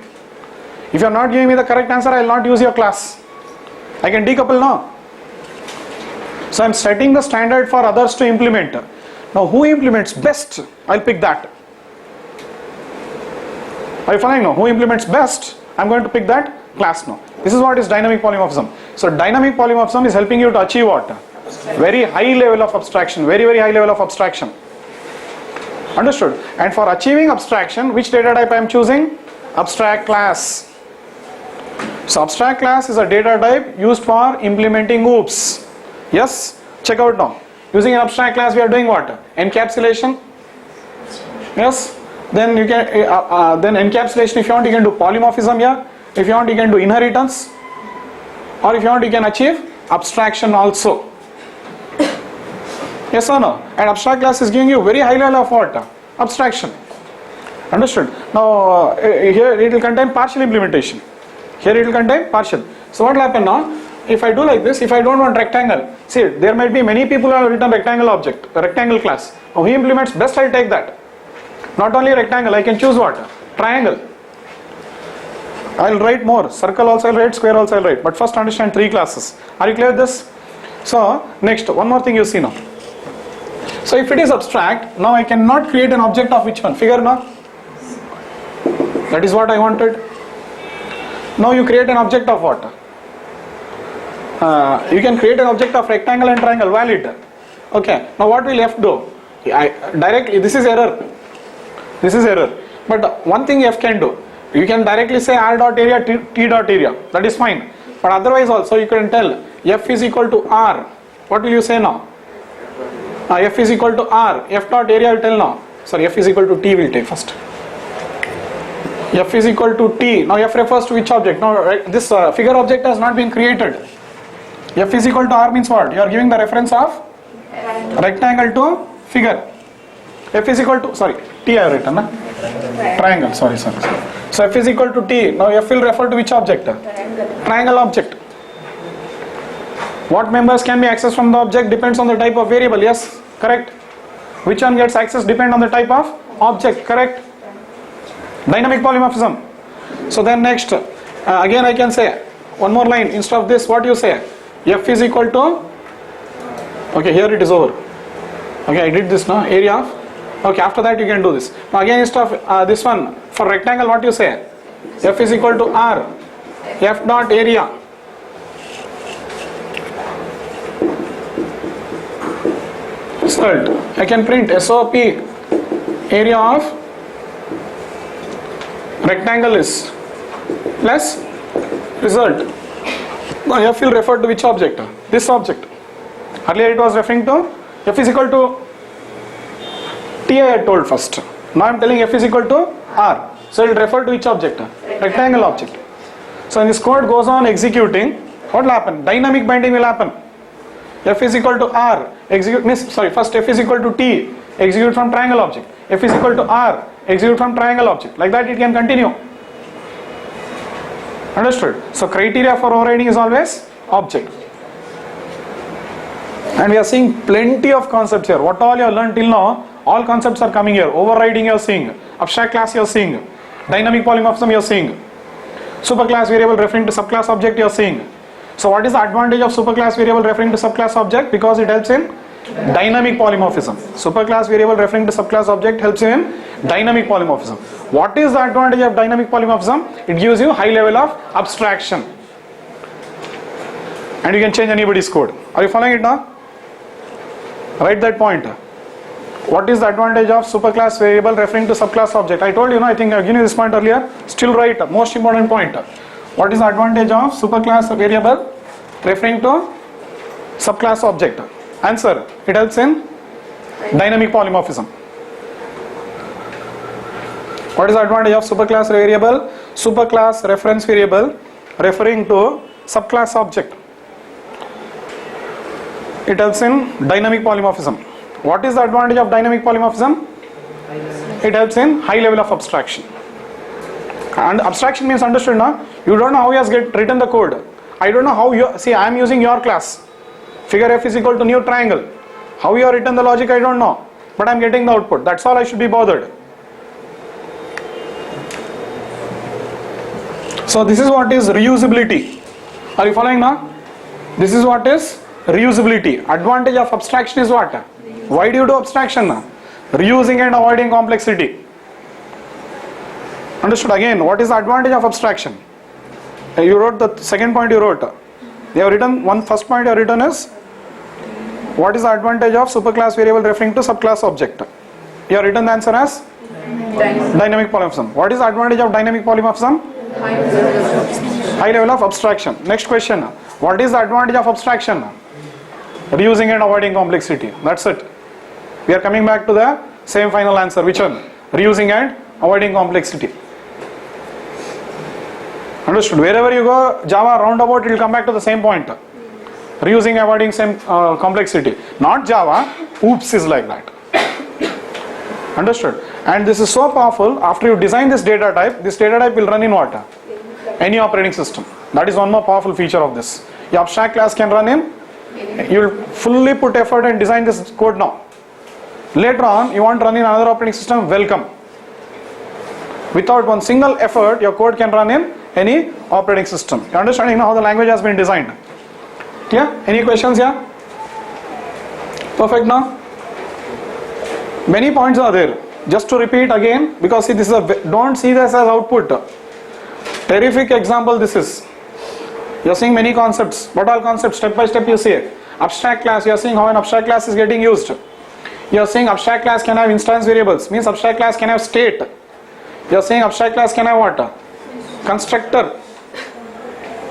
If you are not giving me the correct answer, I will not use your class. I can decouple now. So I'm setting the standard for others to implement. Now who implements best? I'll pick that. Are you following now? Who implements best? I'm going to pick that class now. This is what is dynamic polymorphism. So dynamic polymorphism is helping you to achieve what? Very high level of abstraction. Very, very high level of abstraction. Understood? And for achieving abstraction, which data type I am choosing? Abstract class. So abstract class is a data type used for implementing OOPs. Yes? Check out now. Using an abstract class, we are doing what? Encapsulation. Yes? Then you can then encapsulation. If you want, you can do polymorphism here. If you want, you can do inheritance. Or if you want, you can achieve abstraction also. Yes or no? And abstract class is giving you very high level of what? Abstraction. Understood? Now here it will contain partial implementation. Here it will contain partial. So what will happen now? If I do like this, if I don't want rectangle, see, there might be many people who have written rectangle object, a rectangle class. Now who implements best, I'll take that. Not only rectangle, I can choose what? Triangle. I'll write more. Circle also I'll write, square also I'll write. But first understand 3 classes. Are you clear with this? So next, one more thing you see now. So if it is abstract, now I cannot create an object of which one? Figure now. That is what I wanted. Now you create an object of what? You can create an object of rectangle and triangle, valid. Okay, now what will f do? Directly, this is error. This is error. But one thing f can do, you can directly say r dot area, t dot area. That is fine. But otherwise also you can tell f is equal to r. What will you say now? F is equal to R. F dot area I will tell now. Sorry, F is equal to T we will take first. F is equal to T. Now F refers to which object? Now this figure object has not been created. F is equal to R means what? You are giving the reference of rectangle to figure. F is equal to, sorry, T I have written, na? Triangle, sorry. So F is equal to T. Now F will refer to which object? Triangle object. What members can be accessed from the object depends on the type of variable. Yes, correct. Which one gets accessed depend on the type of object. Correct. Dynamic polymorphism. So then next, again I can say one more line instead of this. What you say? F is equal to. Okay, here it is over. Okay, I did this now. Area of. Okay, after that you can do this. Now again instead of this one for rectangle, what you say? F is equal to R. F dot area. Result. I can print SOP area of rectangle is plus result. Now F will refer to which object? This object. Earlier it was referring to F is equal to T I had told first. Now I am telling F is equal to R. So it will refer to which object? Rectangle object. So when this code goes on executing, what will happen? Dynamic binding will happen. F is equal to R, execute, first F is equal to T, execute from triangle object. F is equal to R, execute from triangle object. Like that it can continue. Understood? So criteria for overriding is always object. And we are seeing plenty of concepts here. What all you have learned till now, all concepts are coming here. Overriding you are seeing, abstract class you are seeing, dynamic polymorphism you are seeing, superclass variable referring to subclass object you are seeing. So what is the advantage of superclass variable referring to subclass object? Because it helps in dynamic polymorphism. Superclass variable referring to subclass object helps you in dynamic polymorphism. What is the advantage of dynamic polymorphism? It gives you high level of abstraction. And you can change anybody's code. Are you following it now? Write that point. What is the advantage of superclass variable referring to subclass object? I told you, I think I given you this point earlier. Still write, most important point. What is the advantage of superclass variable referring to subclass object? Answer, it helps in dynamic polymorphism. What is the advantage of superclass variable? Superclass reference variable referring to subclass object. It helps in dynamic polymorphism. What is the advantage of dynamic polymorphism? It helps in high level of abstraction. And abstraction means understood now. You don't know how he has written the code. I don't know how you see. I am using your class. Figure F is equal to new triangle. How you have written the logic I don't know, but I am getting the output. That's all I should be bothered. So this is what is reusability. Are you following now? This is what is reusability. Advantage of abstraction is what? Why do you do abstraction now? Reusing and avoiding complexity. Understood? Again, what is the advantage of abstraction? You wrote the second point you wrote. They have written one first point you have written is what is the advantage of superclass variable referring to subclass object? You have written the answer as dynamic polymorphism. What is the advantage of dynamic polymorphism? High level of abstraction. Next question. What is the advantage of abstraction? Reusing and avoiding complexity. That's it. We are coming back to the same final answer. Which one? Reusing and avoiding complexity. Understood? Wherever you go, Java roundabout, it will come back to the same point. Reusing, avoiding same complexity. Not Java, OOPS is like that. Understood? And this is so powerful. After you design this data type will run in what? Any operating system. That is one more powerful feature of this. Your abstract class can run in. You will fully put effort and design this code now. Later on, you want to run in another operating system, welcome. Without one single effort, your code can run in any operating system. You understanding now how the language has been designed? Yeah? Any questions here? Perfect now? Many points are there. Just to repeat again, because see, this is don't see this as output. Terrific example this is. You are seeing many concepts. What all concepts? Step by step you see it. Abstract class, you are seeing how an abstract class is getting used. You are saying abstract class can have instance variables, means abstract class can have state. You are saying abstract class can have what? Constructor.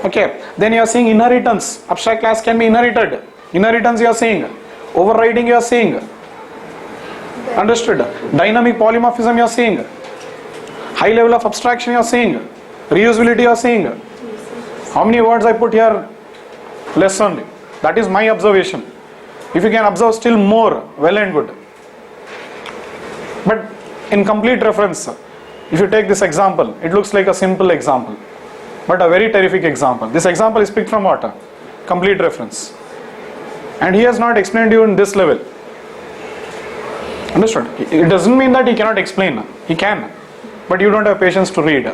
Okay. Then you are saying inheritance. Abstract class can be inherited. Inheritance you are saying. Overriding you are seeing. Understood? Dynamic polymorphism you are seeing. High level of abstraction you are seeing. Reusability you are seeing. How many words I put here? Less only. That is my observation. If you can observe still more, well and good. But in complete reference, if you take this example, it looks like a simple example, but a very terrific example. This example is picked from what? Complete reference. And he has not explained to you in this level. Understood? It doesn't mean that he cannot explain. He can. But you don't have patience to read.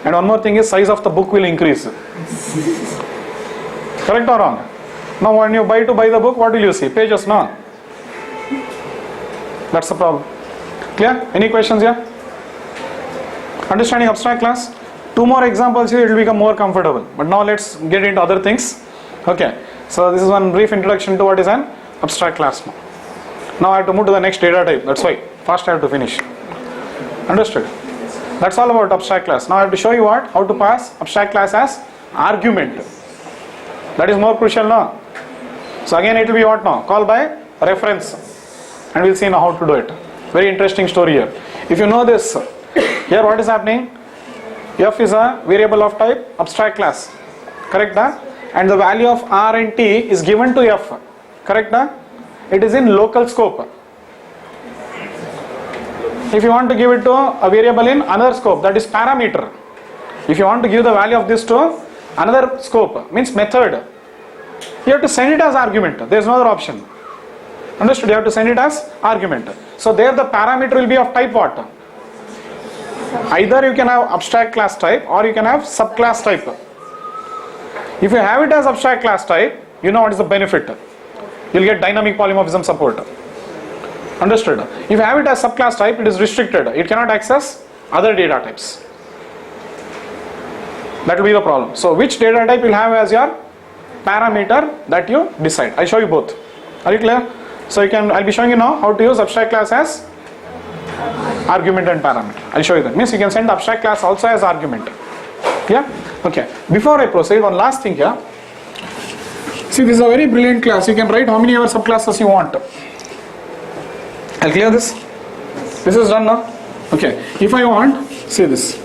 And one more thing is, size of the book will increase. Correct or wrong? Now when you buy the book, what will you see? Pages, no? That's the problem. Clear? Any questions here? Understanding abstract class? 2 more examples here, it will become more comfortable. But now let's get into other things. Okay. So this is one brief introduction to what is an abstract class. Now I have to move to the next data type. That's why fast I have to finish. Understood? That's all about abstract class. Now I have to show you what? How to pass abstract class as argument. That is more crucial now. So again it will be what now? Called by reference. And we'll see now how to do it. Very interesting story here. If you know this, here what is happening? F is a variable of type abstract class. Correct? And the value of R and T is given to F. Correct? It is in local scope. If you want to give it to a variable in another scope, that is parameter. If you want to give the value of this to another scope, means method, you have to send it as argument. There is no other option. Understood? You have to send it as argument. So there the parameter will be of type what? Either you can have abstract class type or you can have subclass type. If you have it as abstract class type, you know what is the benefit. You will get dynamic polymorphism support. Understood? If you have it as subclass type, it is restricted. It cannot access other data types. That will be the problem. So which data type you will have as your parameter, that you decide. I show you both. Are you clear? So I'll be showing you now how to use abstract class as argument and parameter. I'll show you that. Means you can send abstract class also as argument. Yeah? Okay. Before I proceed, one last thing here. See, this is a very brilliant class. You can write how many ever subclasses you want. I'll clear this. This is done now. Okay. If I want, see this.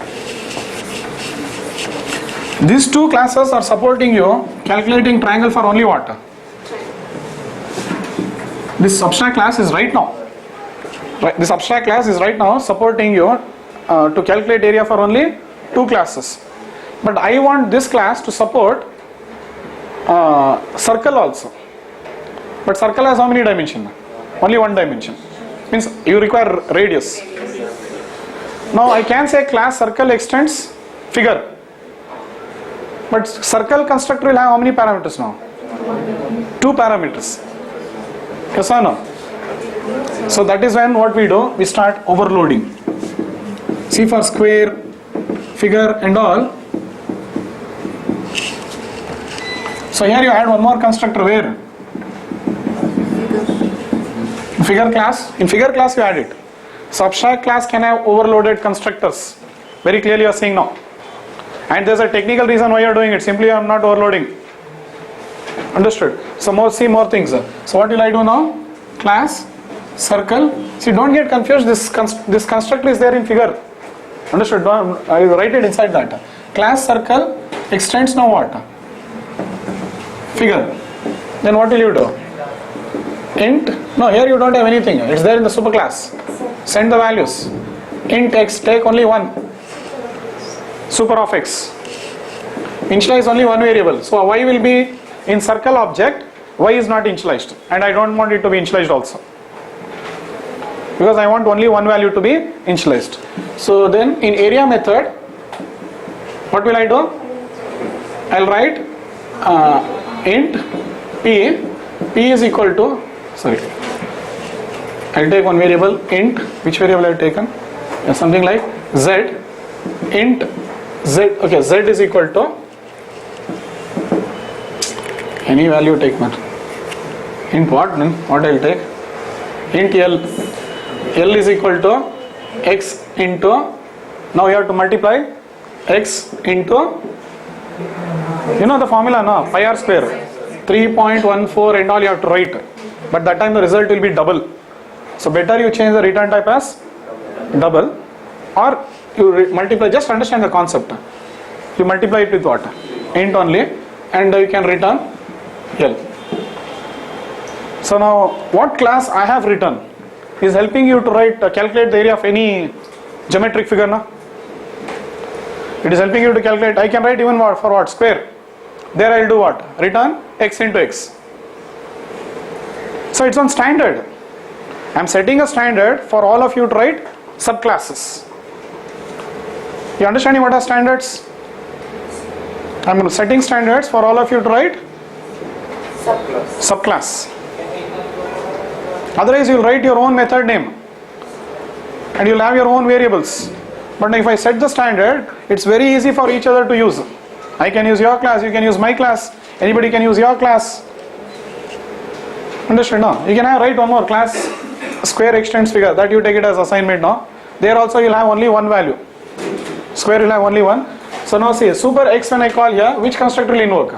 These 2 classes are supporting you calculating triangle for only what? This abstract class is right now. Right, this abstract class is right now supporting you to calculate area for only 2 classes. But I want this class to support circle also. But circle has how many dimensions? Only 1 dimension. Means you require radius. Now I can say class circle extends figure. But circle constructor will have how many parameters now? 2 parameters. Yes or no? So that is when what we do, we start overloading. See, for square, figure and all. So here you add one more constructor where? In figure class. In figure class you add it. So abstract class can have overloaded constructors. Very clearly you are seeing now. And there is a technical reason why you are doing it. Simply I am not overloading. Understood? So see more things. So what will I do now? Class, circle. See, don't get confused. This constructor is there in figure. Understood? I will write it inside that. Class circle extends now what? Figure. Then what will you do? Int. No, here you don't have anything. It's there in the superclass. Send the values. Int x, take only 1. Super of x. Initialize only 1 variable. So y will be in circle object. Y is not initialized. And I don't want it to be initialized also. Because I want only 1 value to be initialized. So then in area method, what will I do? I'll write int p is equal to, sorry, I'll take one variable int, which variable I've taken? Something like z, int z, okay, z is equal to any value take man. Int what then? What I'll take? Int L is equal to x into, now you have to multiply x into, you know the formula no? Pi r square, 3.14 and all you have to write. but that time the result will be double. So better you change the return type as double, or you multiply. Just understand the concept. You multiply it with what? Int only, and you can return L. So now what class I have written is helping you to calculate the area of any geometric figure. Na? It is helping you to calculate. I can write even for what? Square. There I will do what? Return x into x. So it's on standard. I am setting a standard for all of you to write subclasses. You understanding what are standards? I am setting standards for all of you to write subclass. Otherwise you will write your own method name and you will have your own variables. But if I set the standard, it's very easy for each other to use. I can use your class, you can use my class, anybody can use your class. Understood? No? You can write one more class square extends figure, that you take it as assignment now. There also you will have only one value. Square will have only one. So now see, super x when I call here, which constructor will invoke?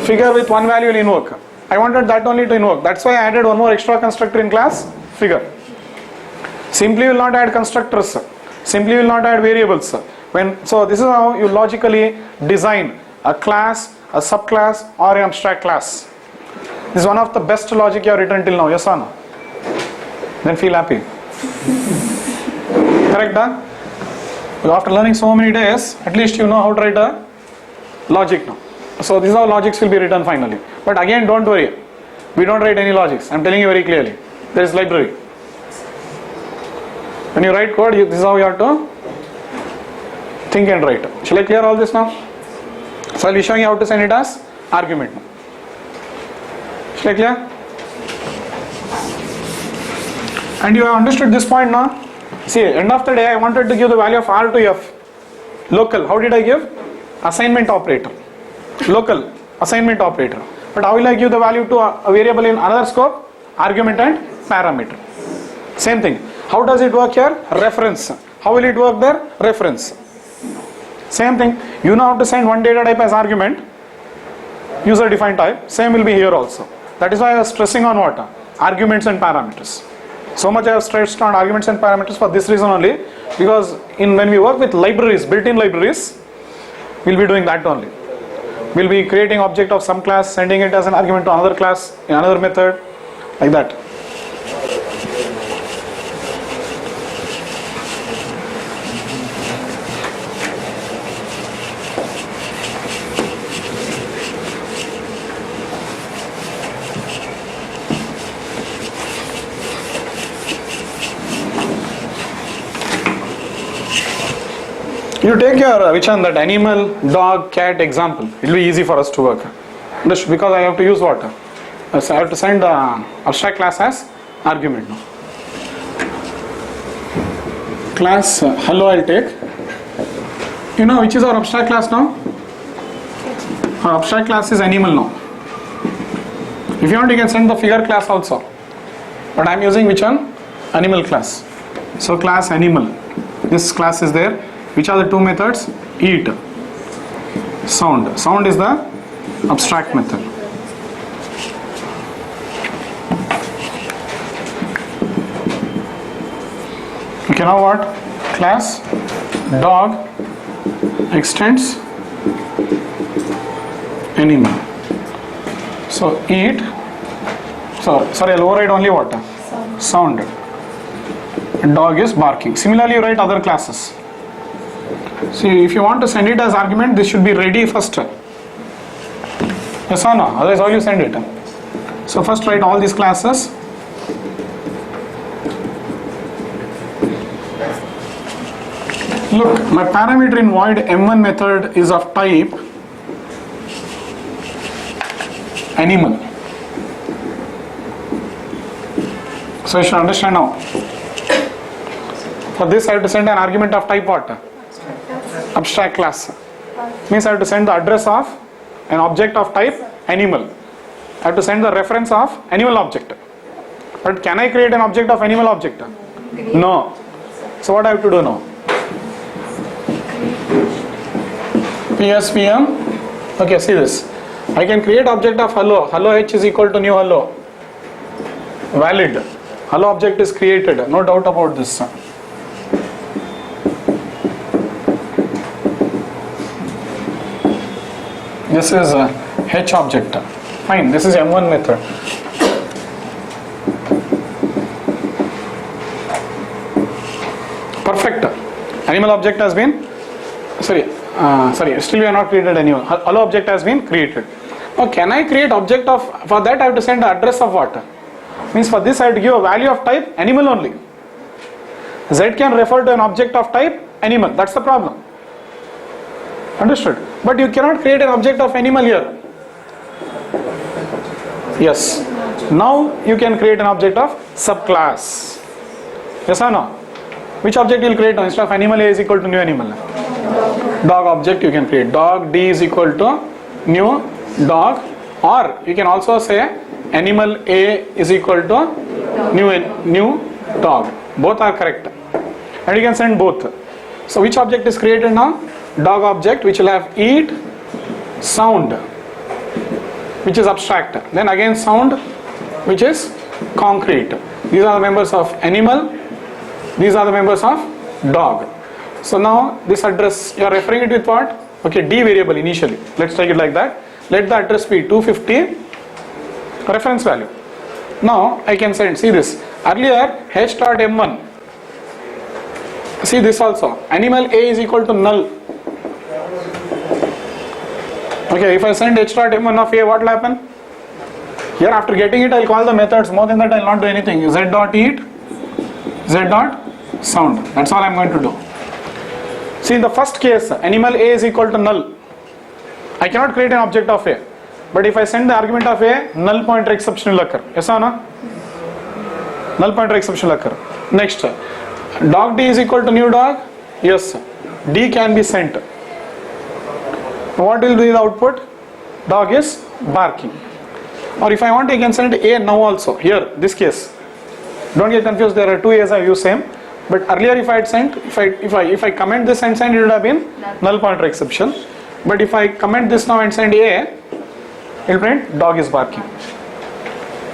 Figure with one value will invoke. I wanted that only to invoke. That's why I added one more extra constructor in class figure. Simply will not add constructors. Simply will not add variables. So this is how you logically design a class, a subclass, or an abstract class. This is one of the best logic you have written till now. Yes or no? Then feel happy. Correct? Huh? After learning so many days, at least you know how to write a logic now. So this is how logics will be written finally. But again, don't worry. We don't write any logics. I am telling you very clearly. There is library. When you write code, this is how you have to think and write. Shall I clear all this now? So I will be showing you how to send it as argument. Shall I clear? And you have understood this point now? See, end of the day I wanted to give the value of R to F. Local. How did I give? Assignment operator. Local. Assignment operator. But how will I give the value to a variable in another scope? Argument and parameter. Same thing. How does it work here? Reference. How will it work there? Reference. Same thing. You know how to send one data type as argument. User defined type. Same will be here also. That is why I was stressing on what? Arguments and parameters. So much I have stressed on arguments and parameters for this reason only, because when we work with libraries, built-in libraries, we will be doing that only. We will be creating object of some class, sending it as an argument to another class in another method, like that. You take your which one, that animal, dog, cat example. It will be easy for us to work. Just because I have to use what? So I have to send the abstract class as argument. Class hello I will take. You know which is our abstract class now? Our abstract class is animal now. If you want, you can send the figure class also. But I am using which one? Animal class. So class animal. This class is there. Which are the two methods? Eat. Sound. Sound is the abstract method. Okay, now what? Class dog extends animal. So eat. So sorry, I'll override only what? Sound. Dog is barking. Similarly, you write other classes. See, if you want to send it as argument, this should be ready first. Yes or no? Otherwise, how you send it? So first write all these classes. Look, my parameter in void m1 method is of type animal. So you should understand now. For this I have to send an argument of type what? Abstract class. Means I have to send the address of an object of type animal. I have to send the reference of animal object. But can I create an object of animal object? No. So what I have to do now? PSVM. Okay, see this. I can create object of hello. Hello h is equal to new hello. valid. Hello object is created, no doubt about this. This is H object. Fine, this is M1 method. Perfect. Animal object has been, still we have not created anyone. Hello object has been created. Now can I create object of, for that I have to send the address of what? Means for this I have to give a value of type animal only. Z can refer to an object of type animal, that's the problem. Understood? But you cannot create an object of animal here. Yes. Now you can create an object of subclass. Yes or no? Which object you will create now? Instead of animal, A is equal to new animal. Dog object you can create. Dog D is equal to new dog, or you can also say animal A is equal to new dog. Both are correct. And you can send both. So which object is created now? Dog object which will have eat, sound, which is abstract. Then again sound, which is concrete. These are the members of animal. These are the members of dog. So now this address, you are referring it with what? Okay, D variable initially. Let's take it like that. Let the address be 250 reference value. Now I can send, see this. Earlier H dot M1. See this also. Animal A is equal to null. Okay, if I send H dot M1 of A, what will happen? Here after getting it, I will call the methods. More than that, I will not do anything. Z dot eat, Z dot sound. That's all I am going to do. See, in the first case, animal A is equal to null. I cannot create an object of A. But if I send the argument of A, null pointer exception will occur. Yes or no? Null pointer exception will occur. Next, dog D is equal to new dog. Yes, D can be sent. What will be the output? Dog is barking. Or if I want, I can send A now also. Here, this case. Don't get confused. There are two A's I use same. But earlier, if I had sent, if I comment this and send, it would have been null pointer exception. But if I comment this now and send A, it will print dog is barking.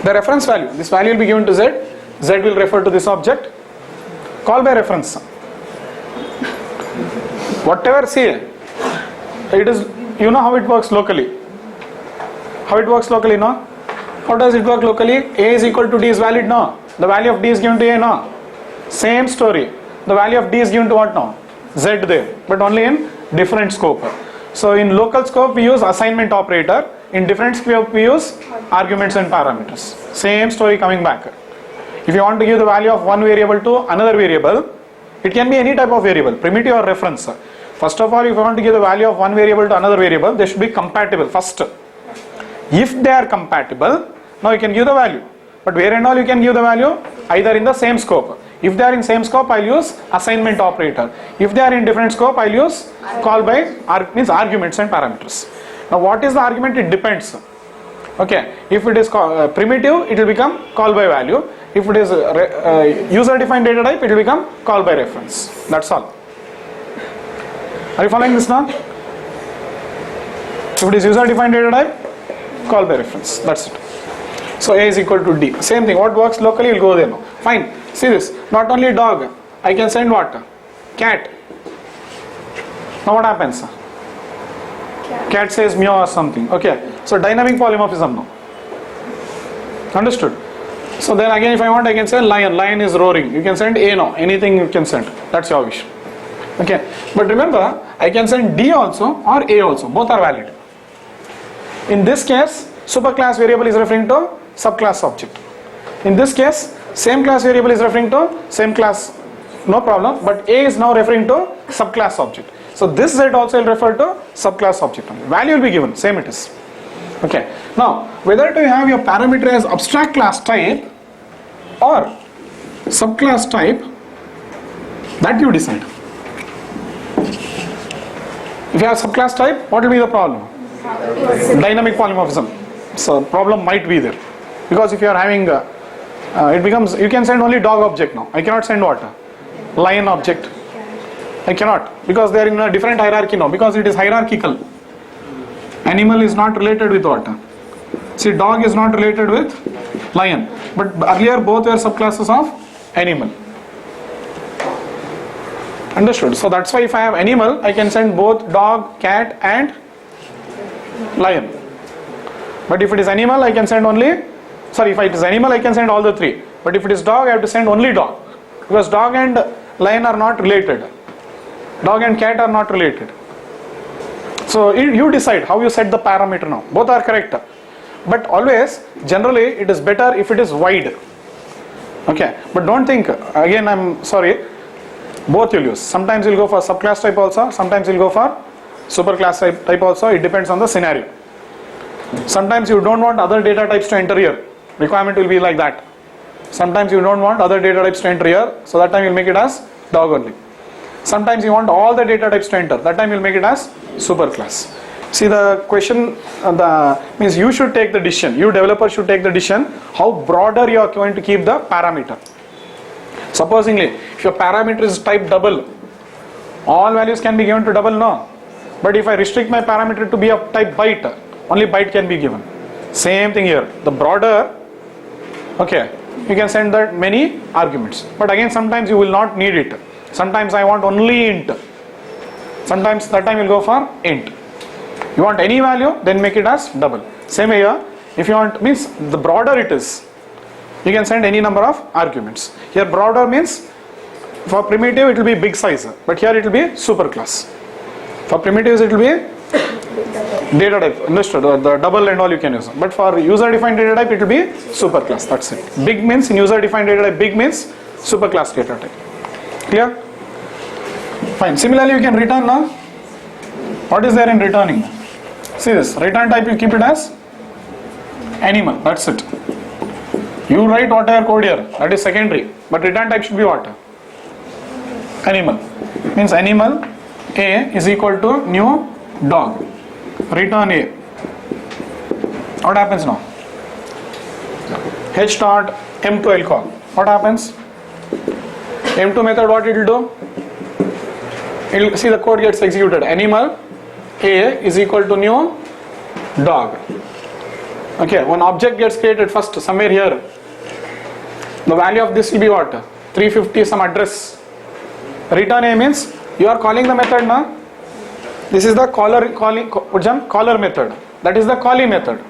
The reference value. This value will be given to Z. Z will refer to this object. Call by reference. Whatever say. It is, you know how it works locally. How it works locally, no? How does it work locally? A is equal to D is valid, no? The value of D is given to A, no? Same story. The value of D is given to what now? Z there, but only in different scope. So in local scope we use assignment operator. In different scope we use arguments and parameters. Same story coming back. If you want to give the value of one variable to another variable, it can be any type of variable, primitive or reference. First of all, if you want to give the value of one variable to another variable, they should be compatible first. If they are compatible, now you can give the value. But where and all you can give the value? Either in the same scope. If they are in same scope, I'll use assignment operator. If they are in different scope, I'll use call by means arguments and parameters. Now what is the argument? It depends. Okay, if it is primitive, it will become call by value. If it is user defined data type, it will become call by reference. That's all. Are you following this now? If it is user defined data type, call by reference. That's it. So A is equal to D. Same thing. What works locally will go there now. Fine. See this. Not only dog. I can send what? Cat. Now what happens? Cat says meow or something. Okay. So dynamic polymorphism now. Understood? So then again if I want I can say lion. Lion is roaring. You can send A now. Anything you can send. That's your wish. Okay. But remember I can send D also or A also. Both are valid. In this case superclass variable is referring to subclass object. In this case same class variable is referring to same class, no problem, but A is now referring to subclass object. So this Z also will refer to subclass object. Value will be given, same it is. Okay. Now whether to have your parameter as abstract class type or subclass type, that you decide. If you have subclass type, what will be the problem? Dynamic polymorphism. So problem might be there, because if you are having it becomes, you can send only dog object now. I cannot send what? Lion object. I cannot, because they are in a different hierarchy now, because it is hierarchical. Animal is not related with what? See, dog is not related with lion, but earlier both were subclasses of animal. Understood? So that's why if I have animal, I can send both dog, cat and lion. But if it is animal, I can send only, sorry, if it is animal, I can send all the three. But if it is dog, I have to send only dog. Because dog and lion are not related. Dog and cat are not related. So you decide how you set the parameter now. Both are correct. But always, generally, it is better if it is wide. Okay, but don't think, again I'm sorry, both you'll use. Sometimes you'll go for subclass type also, sometimes you'll go for superclass type also, it depends on the scenario. Sometimes you don't want other data types to enter here. Requirement will be like that. Sometimes you don't want other data types to enter here, so that time you'll make it as dog only. Sometimes you want all the data types to enter, that time you'll make it as superclass. See, the question means you should take the decision. You developer should take the decision how broader you are going to keep the parameter. Supposingly, if your parameter is type double, all values can be given to double, no. But if I restrict my parameter to be of type byte, only byte can be given. Same thing here. The broader, okay, you can send that many arguments. But again, sometimes you will not need it. Sometimes I want only int. Sometimes that time you'll go for int. You want any value, then make it as double. Same here, if you want, means the broader it is, you can send any number of arguments. Here broader means, for primitive it will be big size, but here it will be superclass. For primitives it will be data type, understood, the double and all you can use. But for user defined data type it will be superclass, that's it. Big means in user defined data type, big means superclass data type. Clear? Fine. Similarly you can return now. What is there in returning? See this, return type you keep it as animal, that's it. You write whatever code here, that is secondary, but return type should be what? Animal. Means animal A is equal to new dog. Return A. What happens now? H dot M2 I'll call. What happens? M2 method, what it will do? It will see the code gets executed. Animal A is equal to new dog. Okay, one object gets created first somewhere here. The value of this will be what? 350 some address. Return A means you are calling the method now. This is the caller method. That is the callee method.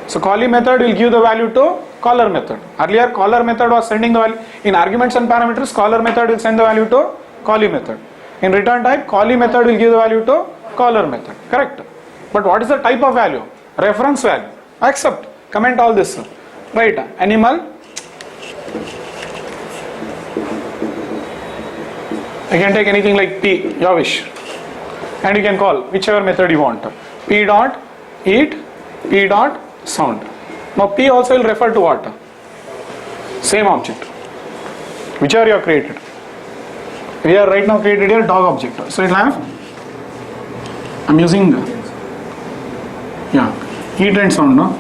So callee method will give the value to caller method. Earlier caller method was sending the value in arguments and parameters. Caller method will send the value to callee method. In return type, callee method will give the value to caller method. Correct. But what is the type of value? Reference value. Accept. Comment all this. Right. Animal. I can take anything like P, your wish. And you can call whichever method you want. P dot eat, P dot sound. Now P also will refer to what? Same object. Whichever you have created. We are right now created here dog object. So it will have, I'm using, eat and sound, no?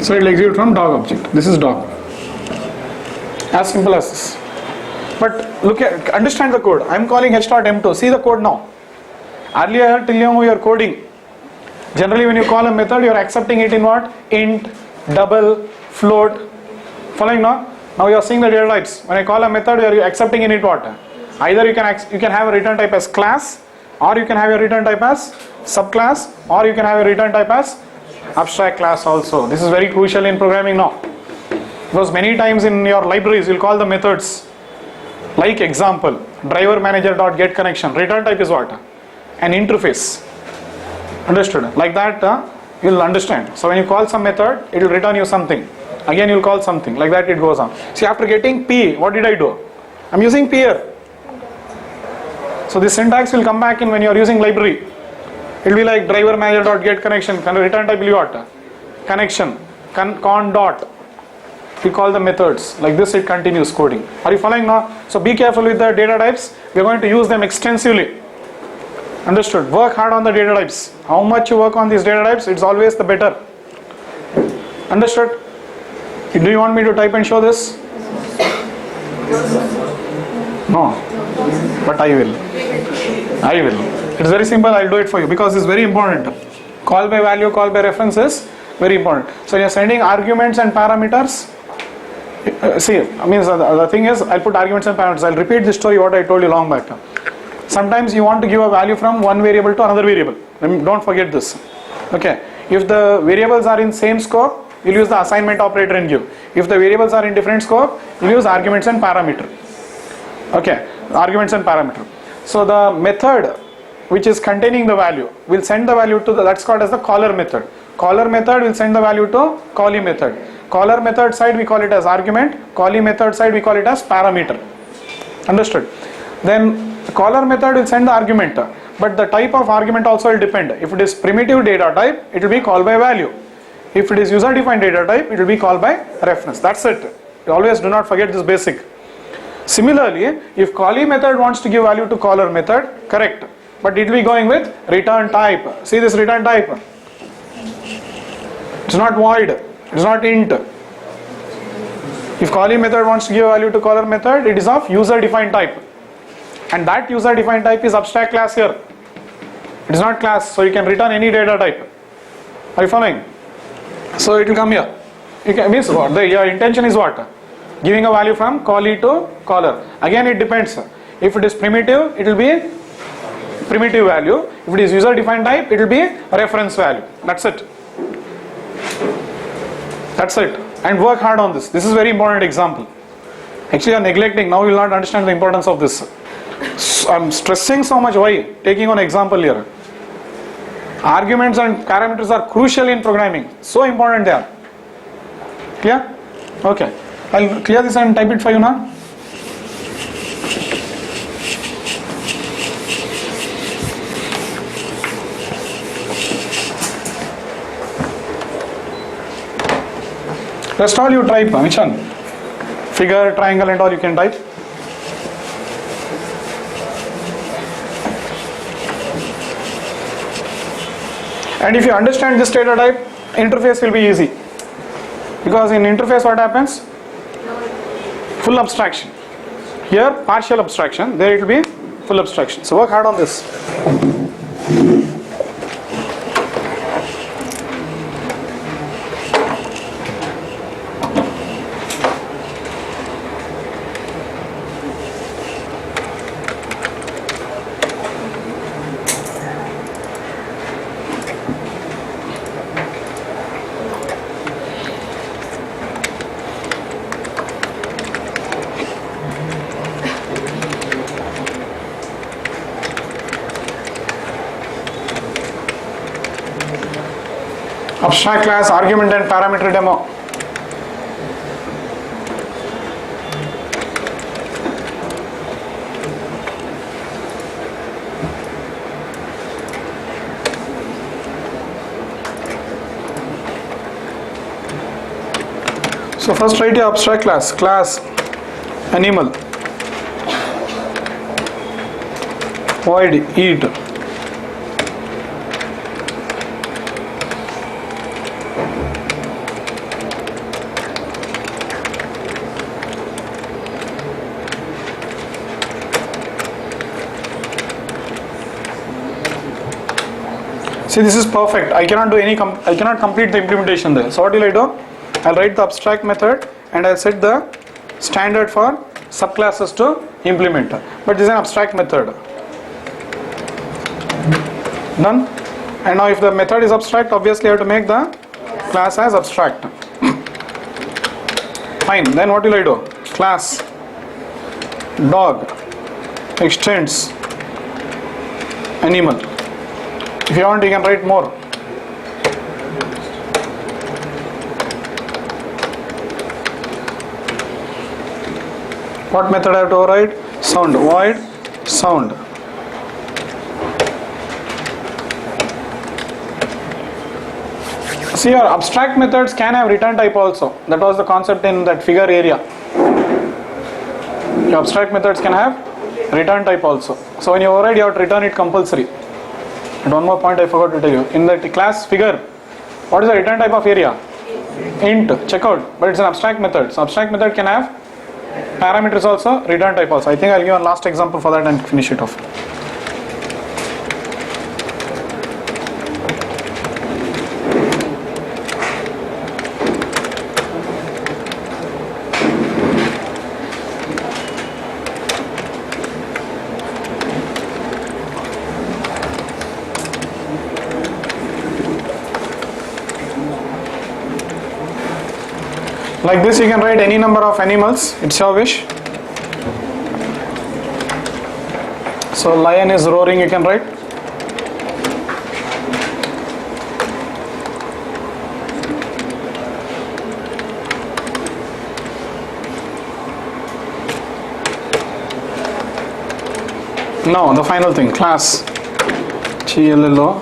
So it will execute from dog object. This is dog. As simple as this. But look at, understand the code. I am calling h.m2. See the code now. Earlier till now you are coding. Generally when you call a method, you are accepting it in what? Int, double, float. Following now? Now you are seeing the data types. When I call a method, you are accepting in it what? Either you can have a return type as class, or you can have a return type as subclass, or you can have a return type as abstract class also. This is very crucial in programming now. Because many times in your libraries you will call the methods. Like example, driver manager dot get connection. Return type is what? An interface. Understood? Like that you will understand. So when you call some method, it will return you something. Again you will call something. Like that it goes on. See, after getting P, what did I do? I am using P here. So this syntax will come back in when you are using library. It will be like driver manager dot get connection. Return type will be what? Connection. Con dot. We call the methods. Like this it continues coding. Are you following now? So be careful with the data types. We are going to use them extensively. Understood? Work hard on the data types. How much you work on these data types, it's always the better. Understood? Do you want me to type and show this? No. But I will. It's very simple. I'll do it for you because it's very important. Call by value, call by reference is very important. So you are sending arguments and parameters. The thing is, I'll put arguments and parameters. I'll repeat this story what I told you long back. Sometimes you want to give a value from one variable to another variable. Don't forget this. Okay. If the variables are in same scope, you'll use the assignment operator and give. If the variables are in different scope, you'll use arguments and parameter. Okay. Arguments and parameter. So the method which is containing the value will send the value to that's called as the caller method. Caller method will send the value to callee method. Caller method side we call it as argument. Callee method side we call it as parameter. Understood? Then the caller method will send the argument, but the type of argument also will depend. If it is primitive data type, it will be called by value. If it is user defined data type, it will be called by reference. That's it. You always do not forget this basic. Similarly, if callee method wants to give value to caller method, correct, but it will be going with return type. See this return type. It's not void. It's not int. If callee method wants to give value to caller method, it is of user defined type. And that user defined type is abstract class here. It is not class, so you can return any data type. Are you following? So it will come here. Means what? Your intention is what? Giving a value from callee to caller. Again it depends. If it is primitive, it will be primitive value. If it is user defined type, it will be reference value. That's it. That's it. And work hard on this. This is very important example. Actually you are neglecting. Now you will not understand the importance of this. So I'm stressing so much. Why? Taking one example here. Arguments and parameters are crucial in programming. So important they are. Clear? Okay. I'll clear this and type it for you now. Rest all you type. Which one? Figure, triangle and all you can type. And if you understand this data type, interface will be easy. Because in interface what happens? Full abstraction. Here partial abstraction, there it will be full abstraction. So work hard on this. Abstract class, argument and parameter demo. So first write your abstract class animal, void eat. See, this is perfect. I cannot do I cannot complete the implementation there. So what will I do? I'll write the abstract method and I'll set the standard for subclasses to implement. But this is an abstract method. Done. And now if the method is abstract, obviously I have to make the class as abstract. Fine. Then what will I do? Class dog extends animal. If you want, you can write more. What method I have to override? Sound. Void sound. See, your abstract methods can have return type also. That was the concept in that figure area. Your abstract methods can have return type also. So when you override, you have to return it compulsory. And one more point I forgot to tell you. In that class figure, what is the return type of area? Int. Check out. But it's an abstract method. So abstract method can have parameters also, return type also. I think I'll give one last example for that and finish it off. Like this you can write any number of animals, it's your wish. So lion is roaring, you can write. Now the final thing, class GLLO.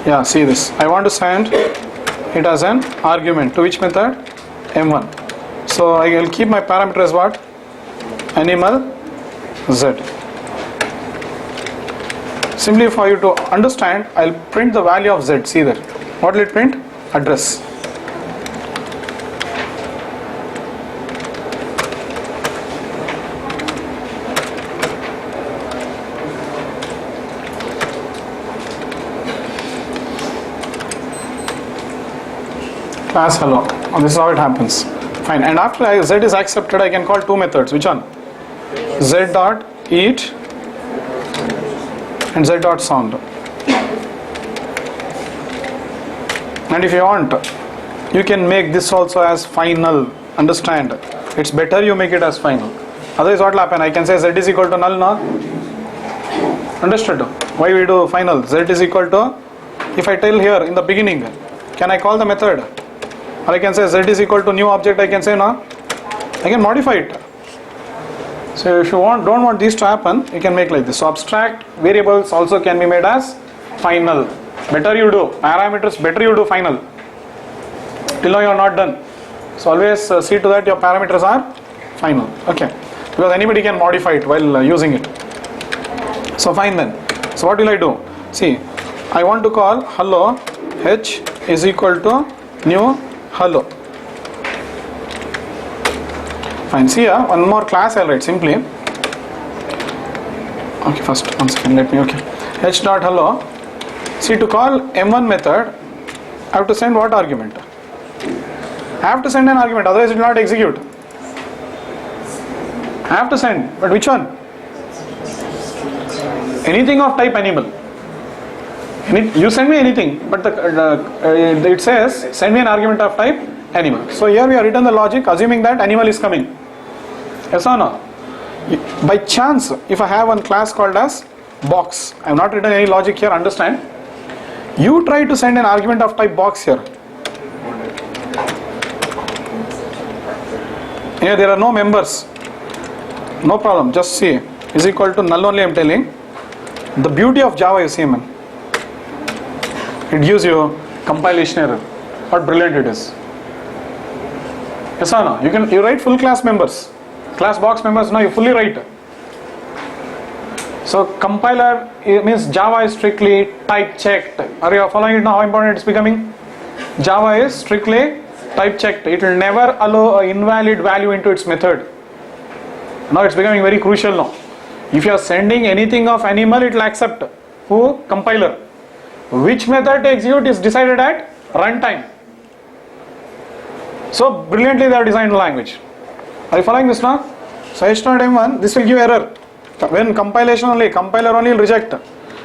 Yeah, see this. I want to send it as an argument to which method? M1. So I will keep my parameter as what? Animal Z. Simply for you to understand, I'll print the value of Z. See there. What will it print? Address. Class hello. This is how it happens. Fine. And after Z is accepted, I can call two methods. Which one? Z dot eat and Z dot sound. And if you want, you can make this also as final. Understand? It's better you make it as final. Otherwise, what will happen? I can say Z is equal to null now. Understood? Why we do final? Z is equal to, if I tell here in the beginning, can I call the method? Or I can say Z is equal to new object, I can say no. I can modify it. So if you don't want this to happen, you can make like this. So abstract variables also can be made as final. Better you do. Parameters, better you do final. Till now you are not done. So always see to that your parameters are final. Okay. Because anybody can modify it while using it. So fine then. So what will I do? See, I want to call hello h is equal to new hello. Fine. See here, one more class I'll write simply. Okay, first one second, let me, okay. H dot hello. See, to call M1 method, I have to send what argument? I have to send an argument, otherwise it will not execute. I have to send, but which one? Anything of type animal. You send me anything, but it says send me an argument of type animal. So here we have written the logic assuming that animal is coming. Yes or no? By chance, if I have one class called as box, I have not written any logic here, understand? You try to send an argument of type box here. Here there are no members. No problem, just see. Is equal to null only I am telling. The beauty of Java, you see, man. It gives you compilation error. What brilliant it is. Yes or no? You write full class members. Class box members, no, you fully write. So compiler means Java is strictly type checked. Are you following it now? How important it's becoming? Java is strictly type checked. It will never allow an invalid value into its method. Now it's becoming very crucial now. If you are sending anything of animal, it will accept. Who? Compiler. Which method to execute is decided at runtime. So brilliantly they have designed the language. Are you following this now? So h.m1, this will give error. When compilation only, compiler only will reject.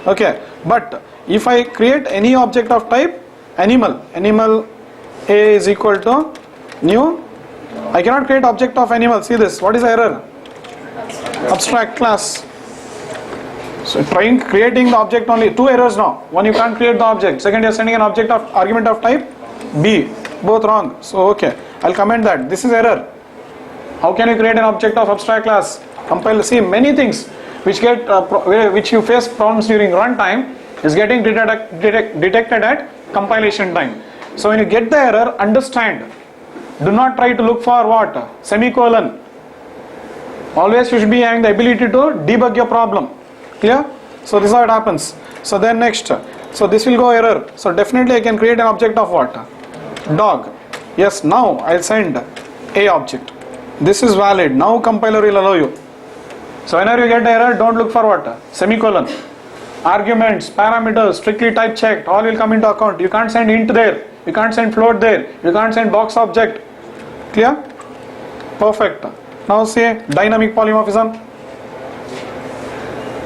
Okay, but if I create any object of type animal A is equal to new, I cannot create object of animal. See this, what is the error? Abstract class. So creating the object only, two errors now. One, you can't create the object. Second, you are sending an object of argument of type B. Both wrong. So okay, I'll comment that. This is error. How can you create an object of abstract class? Compile. See, many things which which you face problems during runtime is getting detected at compilation time. So when you get the error, understand. Do not try to look for what? Semicolon. Always you should be having the ability to debug your problem. Clear? So this is how it happens. So then next, so this will go error. So definitely I can create an object of what? Dog. Yes, now I'll send a object. This is valid. Now compiler will allow you. So whenever you get the error, don't look for what? Semicolon. Arguments, parameters, strictly type checked, all will come into account. You can't send int there. You can't send float there. You can't send box object. Clear? Perfect. Now say dynamic polymorphism.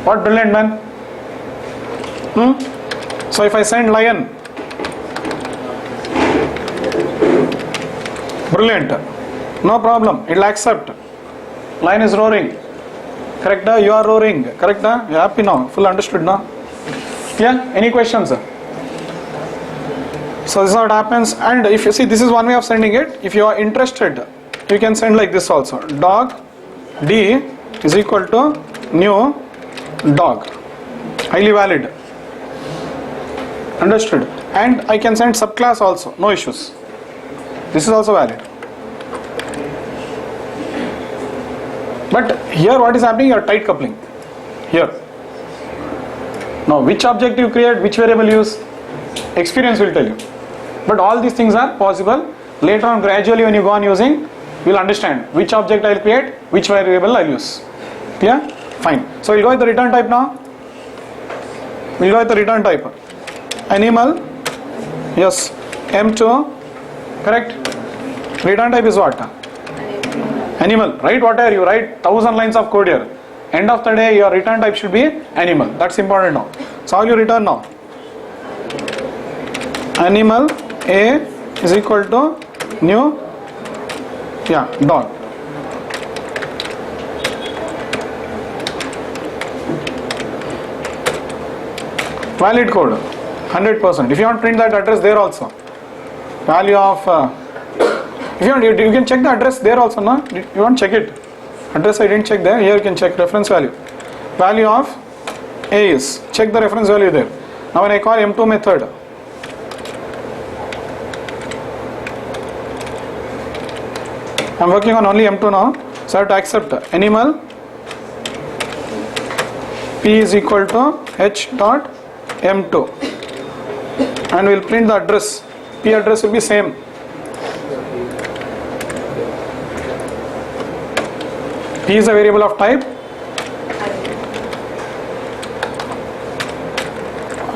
What brilliant, man. So if I send lion, brilliant, no problem, it will accept. Lion is roaring, correct? You are roaring, correct? You are happy now, full understood now? Yeah, any questions? So this is what happens. And if you see, this is one way of sending it. If you are interested, you can send like this also. Dog D is equal to new dog. Highly valid. Understood? And I can send subclass also, no issues. This is also valid. But here what is happening? You are tight coupling. Here. Now which object you create, which variable you use, experience will tell you. But all these things are possible. Later on, gradually when you go on using, you will understand which object I will create, which variable I will use. Clear? Fine. So we'll go with the return type now. We'll go with the return type. Animal, yes, M2, correct? Return type is what? Animal, right? Whatever you write, 1000 lines of code here. End of the day, your return type should be animal. That's important now. So how will you return now? Animal A is equal to new, dog. Valid code, 100%. If you want to print that address there also, value of, if you want, you can check the address there also, no? You want to check it. Address I didn't check there, here you can check reference value. Value of A is, check the reference value there. Now when I call M2 method, I am working on only M2 now, so I have to accept animal P is equal to H dot M2 and we will print the address. P address will be same. P is a variable of type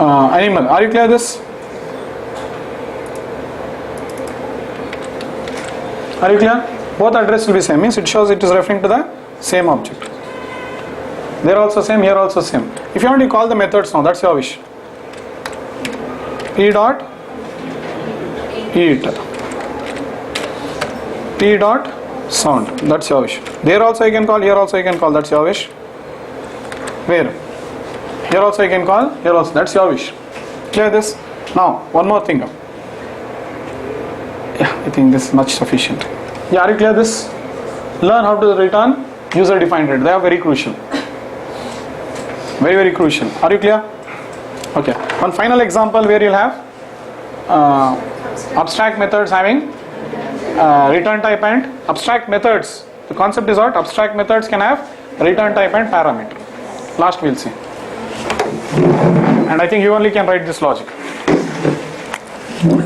animal. Are you clear this? Are you clear? Both address will be same, means it shows it is referring to the same object. There also same, here also same. If you want to call the methods now, that's your wish. P dot eat, P dot sound, that's your wish. There also you can call, here also you can call, that's your wish. Where? Here also you can call, here also, that's your wish. Clear this? Now, one more thing. Yeah, I think this is much sufficient. Yeah, are you clear this? Learn how to return user defined rate. They are very crucial. Very, very crucial. Are you clear? Okay. One final example where you'll have abstract methods having return type and abstract methods. The concept is what? Abstract methods can have return type and parameter. Last we'll see. And I think you only can write this logic.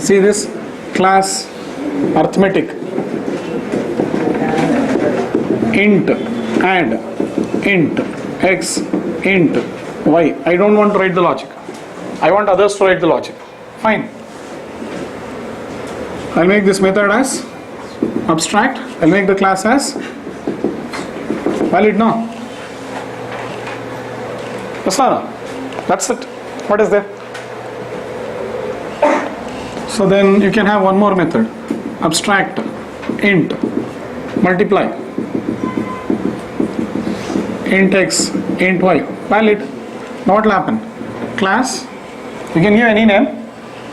See this class arithmetic int add int x int y. I don't want to write the logic. I want others to write the logic. Fine. I'll make this method as abstract. I'll make the class as valid now. Yes or no? That's it. What is there? So then you can have one more method. Abstract int multiply int x int y. Valid. Now what will happen? Class, you can give any name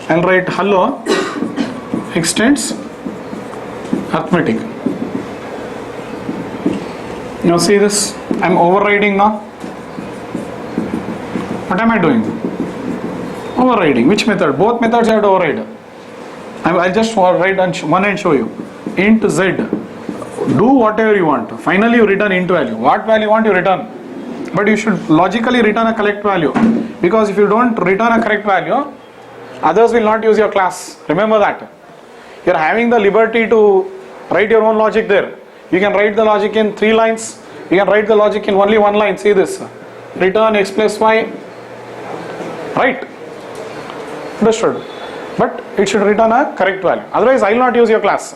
and write hello extends arithmetic. Now see this, I am overriding now. What am I doing? Overriding. Which method? Both methods have to override. I'll just write one and show you. Int z. Do whatever you want. Finally you return int value. What value you want you return. But you should logically return a correct value. Because if you don't return a correct value, others will not use your class. Remember that. You are having the liberty to write your own logic there. You can write the logic in 3 lines. You can write the logic in only 1 line. See this. Return x plus y. Right. Understood. But it should return a correct value. Otherwise I will not use your class.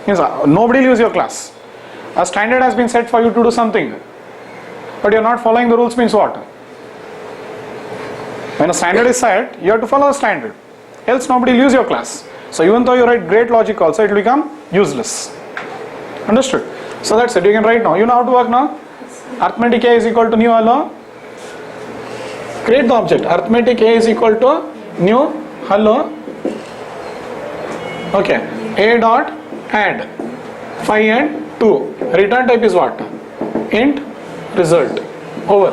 Means nobody will use your class. A standard has been set for you to do something. But you are not following the rules means what? When a standard is set, you have to follow the standard. Else nobody will use your class. So even though you write great logic also, it will become useless. Understood? So that's it. You can write now. You know how to work now? Arithmetic A is equal to new hello. Create the object. Arithmetic A is equal to new hello. Okay. A dot add 5 and 2. Return type is what? Int result. Over.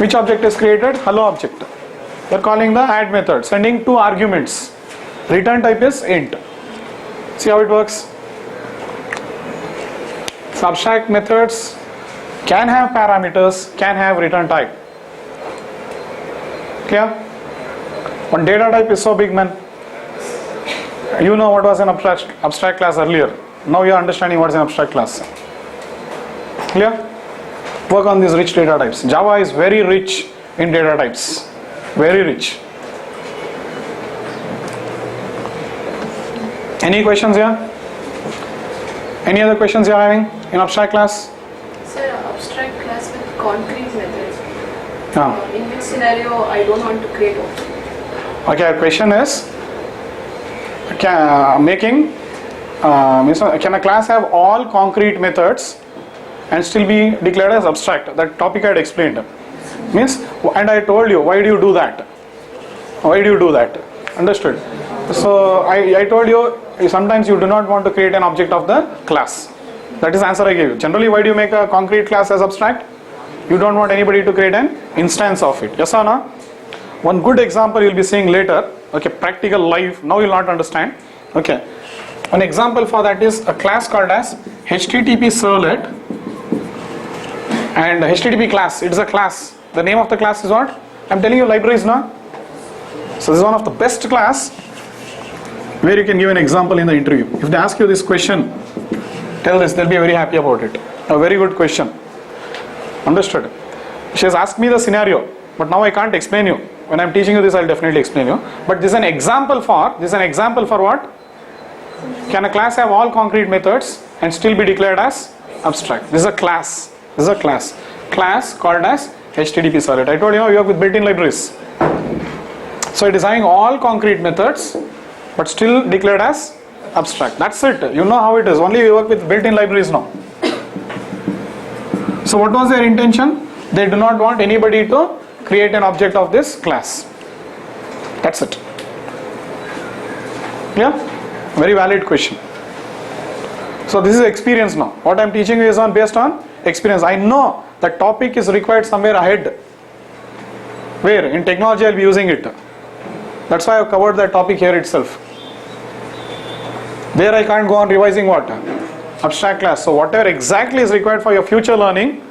Which object is created? Hello object. We are calling the add method, sending 2 arguments. Return type is int. See how it works? Abstract methods can have parameters, can have return type. Clear? One data type is so big, man. You know what was an abstract class earlier. Now you are understanding what is an abstract class. Clear? Work on these rich data types. Java is very rich in data types. Very rich. Any questions here? Any other questions you are having in abstract class? Sir, abstract class with concrete methods. Ah. In which scenario I don't want to create object? Okay, our question is, can a class have all concrete methods and still be declared as abstract? That topic I had explained. Means, and I told you, why do you do that? Why do you do that? Understood? So I told you, sometimes you do not want to create an object of the class. That is the answer I gave you. Generally, why do you make a concrete class as abstract? You don't want anybody to create an instance of it. Yes or no? One good example you will be seeing later. Okay, practical life. Now you will not understand. Okay. An example for that is a class called as HTTP servlet and HTTP class. It is a class. The name of the class is what? I am telling you libraries now. So this is one of the best class where you can give an example in the interview. If they ask you this question, tell this, they'll be very happy about it. A very good question. Understood? She has asked me the scenario, but now I can't explain you. When I'm teaching you this, I'll definitely explain you. But this is an example for what? Can a class have all concrete methods and still be declared as abstract? This is a class. This is a class. Class called as HTTP servlet. I told you, you work with built-in libraries. So it is having all concrete methods but still declared as abstract. That's it. You know how it is. Only we work with built-in libraries now. So what was their intention? They do not want anybody to create an object of this class. That's it. Yeah? Very valid question. So this is experience now. What I am teaching you is based on experience. I know the topic is required somewhere ahead. Where? In technology I will be using it. That's why I have covered that topic here itself. There I can't go on revising what? Abstract class. So whatever exactly is required for your future learning,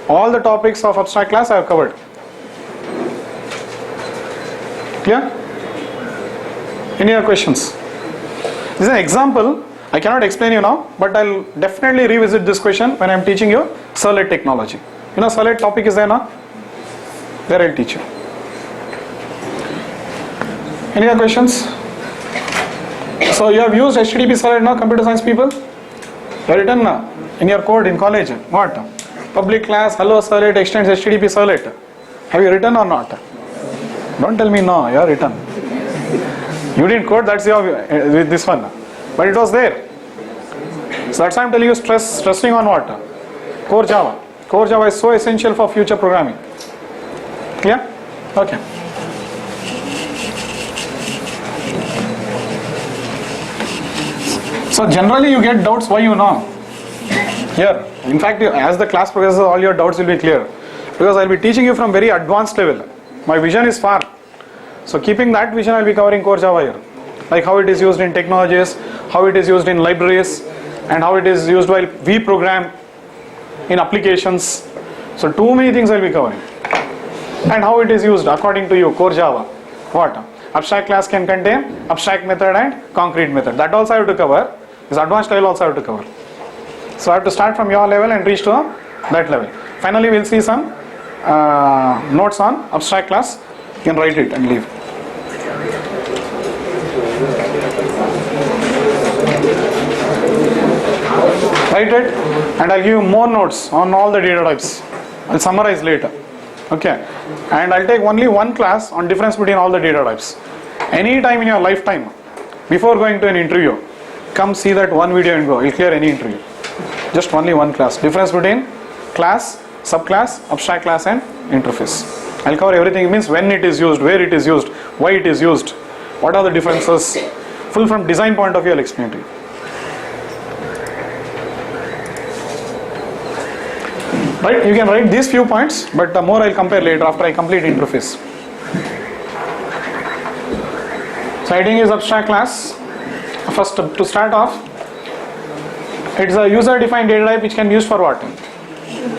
all the topics of abstract class I have covered. Clear? Any other questions? This is an example. I cannot explain you now, but I'll definitely revisit this question when I'm teaching you servlet technology. You know servlet topic is there now? There I'll teach you. Any other questions? So you have used HTTP servlet now, computer science people? You have written now in your code in college. What? Public class hello servlet extends HTTP servlet. Have you written or not? Don't tell me no, you have written. You didn't code, that's your with this one. But it was there. So that's why I'm telling you stressing on what? Core Java. Core Java is so essential for future programming. Clear? Okay. So generally you get doubts why you know. Here, in fact, as the class progresses, all your doubts will be clear. Because I will be teaching you from very advanced level. My vision is far. So keeping that vision, I will be covering Core Java here. Like how it is used in technologies, how it is used in libraries, and how it is used while we program in applications. So too many things I will be covering. And how it is used according to you, Core Java. What? Abstract class can contain abstract method and concrete method. That also I have to cover. This advanced level also I have to cover. So I have to start from your level and reach to that level. Finally, we will see some notes on abstract class. You can write it and leave. Write it and I'll give you more notes on all the data types. I'll summarize later. Okay. And I'll take only one class on difference between all the data types. Any time in your lifetime, before going to an interview, come see that one video and go. You'll clear any interview. Just only one class. Difference between class, subclass, abstract class and interface. I'll cover everything. It means when it is used, where it is used, why it is used, what are the differences. Full from design point of view I'll explain to you. Right, you can write these few points, but more I'll compare later after I complete interface. So heading is abstract class. First, to start off, it's a user-defined data type which can be used for what?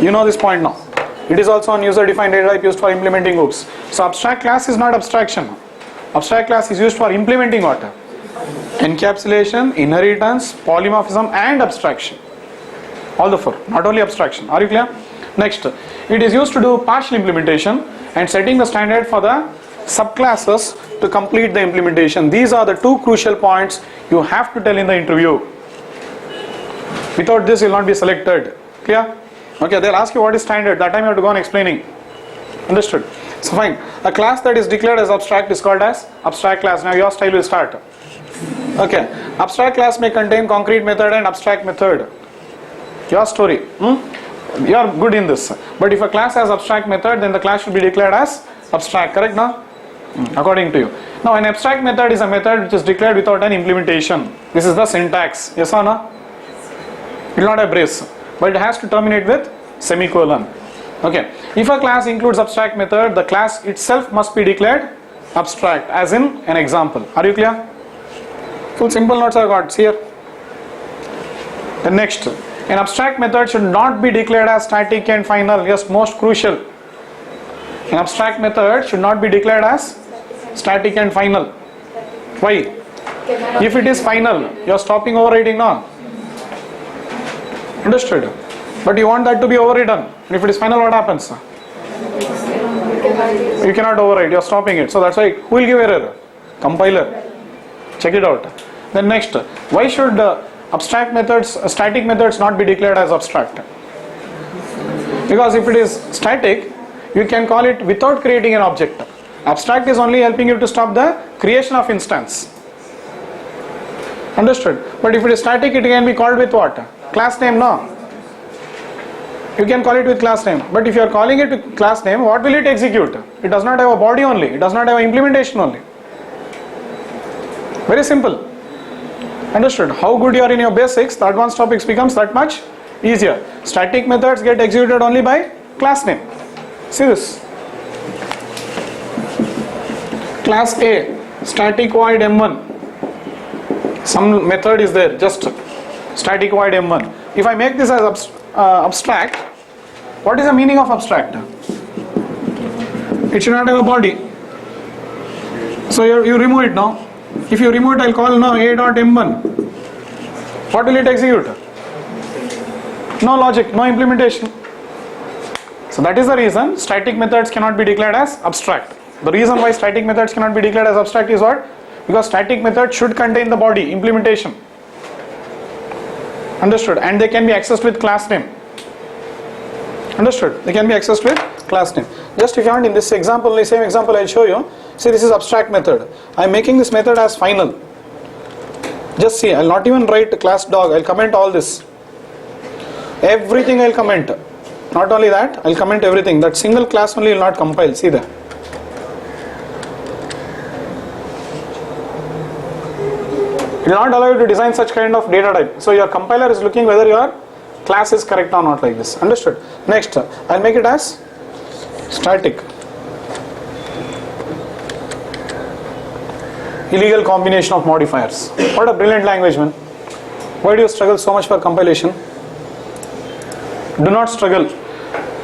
You know this point now. It is also an user-defined data type used for implementing hooks. So abstract class is not abstraction. Abstract class is used for implementing what? Encapsulation, inheritance, polymorphism and abstraction. All the four, not only abstraction. Are you clear? Next, it is used to do partial implementation and setting the standard for the subclasses to complete the implementation. These are the two crucial points you have to tell in the interview. Without this, you will not be selected. Clear? Okay, they'll ask you what is standard. That time you have to go on explaining. Understood? So fine. A class that is declared as abstract is called as abstract class. Now your style will start. Okay. Abstract class may contain concrete method and abstract method. Your story. You are good in this. But if a class has abstract method, then the class should be declared as abstract. Correct now? According to you. Now an abstract method is a method which is declared without an implementation. This is the syntax. Yes or no? It will not have brace. But it has to terminate with semicolon. Okay. If a class includes abstract method, the class itself must be declared abstract. As in an example. Are you clear? Full simple notes I got here. The next. An abstract method should not be declared as static and final. Yes, most crucial. An abstract method should not be declared as static and final. Why? If it is final, you are stopping overriding now. Understood? But you want that to be overridden. And if it is final, what happens? You cannot override. You are stopping it. So that's why. Who will give error? Compiler. Check it out. Then next, why should abstract methods, static methods not be declared as abstract? Because if it is static, you can call it without creating an object. Abstract is only helping you to stop the creation of instance. Understood? But if it is static, it can be called with what? Class name, no? You can call it with class name. But if you are calling it with class name, what will it execute? It does not have a body only. It does not have an implementation only. Very simple. Understood? How good you are in your basics, the advanced topics becomes that much easier. Static methods get executed only by class name. See this. Class A, static void M1. Some method is there, just static void M1. If I make this as abstract, what is the meaning of abstract? It should not have a body. So you remove it now. If you remove it, I'll call now A.M1. What will it execute? No logic, no implementation. So that is the reason static methods cannot be declared as abstract. The reason why static methods cannot be declared as abstract is what? Because static method should contain the body, implementation. Understood? And they can be accessed with class name. Understood? They can be accessed with class name. Just if you want in this example, the same example I'll show you. See, this is abstract method. I'm making this method as final. Just see, I'll not even write class dog. I'll comment all this. Everything I'll comment. Not only that, I'll comment everything. That single class only will not compile. See there. It will not allow you to design such kind of data type. So your compiler is looking whether your class is correct or not, like this. Understood? Next, I'll make it as static. Illegal combination of modifiers. What a brilliant language, man. Why do you struggle so much for compilation? Do not struggle.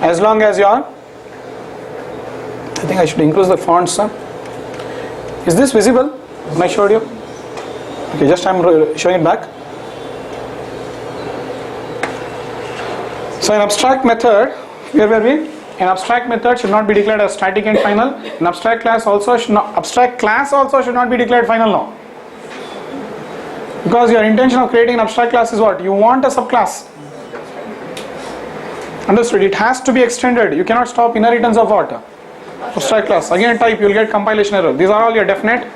As long as you are, I think I should increase the fonts, sir. Is this visible when I showed you? Okay, just I'm showing it back. So an abstract method, where were we? An abstract method should not be declared as static and final. An abstract class also should not be declared final now. Because your intention of creating an abstract class is what? You want a subclass. Understood? It has to be extended. You cannot stop inheritance of what? Abstract class. Again type, you will get compilation error. These are all your definite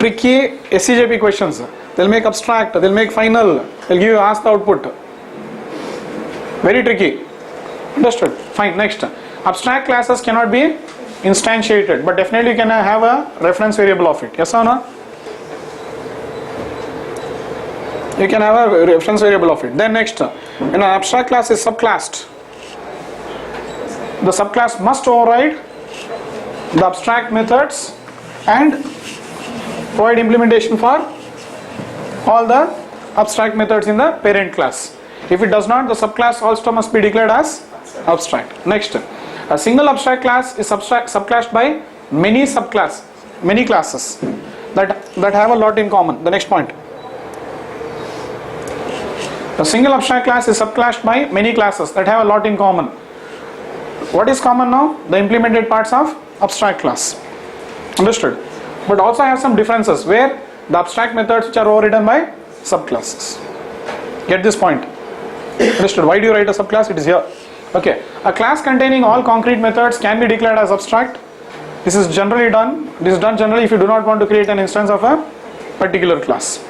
tricky SCJP questions. They'll make abstract, they'll make final, they'll give you ask the output. Very tricky. Understood? Fine. Next, abstract classes cannot be instantiated, but definitely you can have a reference variable of it. Yes or no? You can have a reference variable of it. Then next, when an abstract class is subclassed, the subclass must override the abstract methods and provide implementation for all the abstract methods in the parent class. If it does not, the subclass also must be declared as abstract. Next, a single abstract class is subclassed by many classes that have a lot in common. The next point. A single abstract class is subclassed by many classes that have a lot in common. What is common now? The implemented parts of abstract class. Understood? But also have some differences where the abstract methods which are overridden by subclasses. Get this point? Understood? Why do you write a subclass? It is here. Okay. A class containing all concrete methods can be declared as abstract. This is generally done. This is done generally if you do not want to create an instance of a particular class.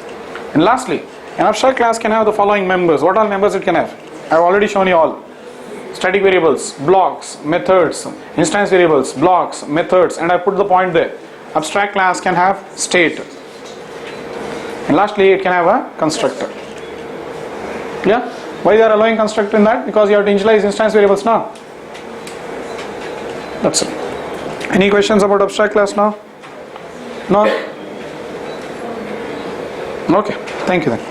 And lastly, an abstract class can have the following members. What all members it can have? I have already shown you all. Static variables, blocks, methods, instance variables, blocks, methods, and I put the point there. Abstract class can have state. And lastly, it can have a constructor. Clear? Why they are allowing constructor in that? Because you have to initialize instance variables now. That's it. Any questions about abstract class now? No? Okay. Thank you then.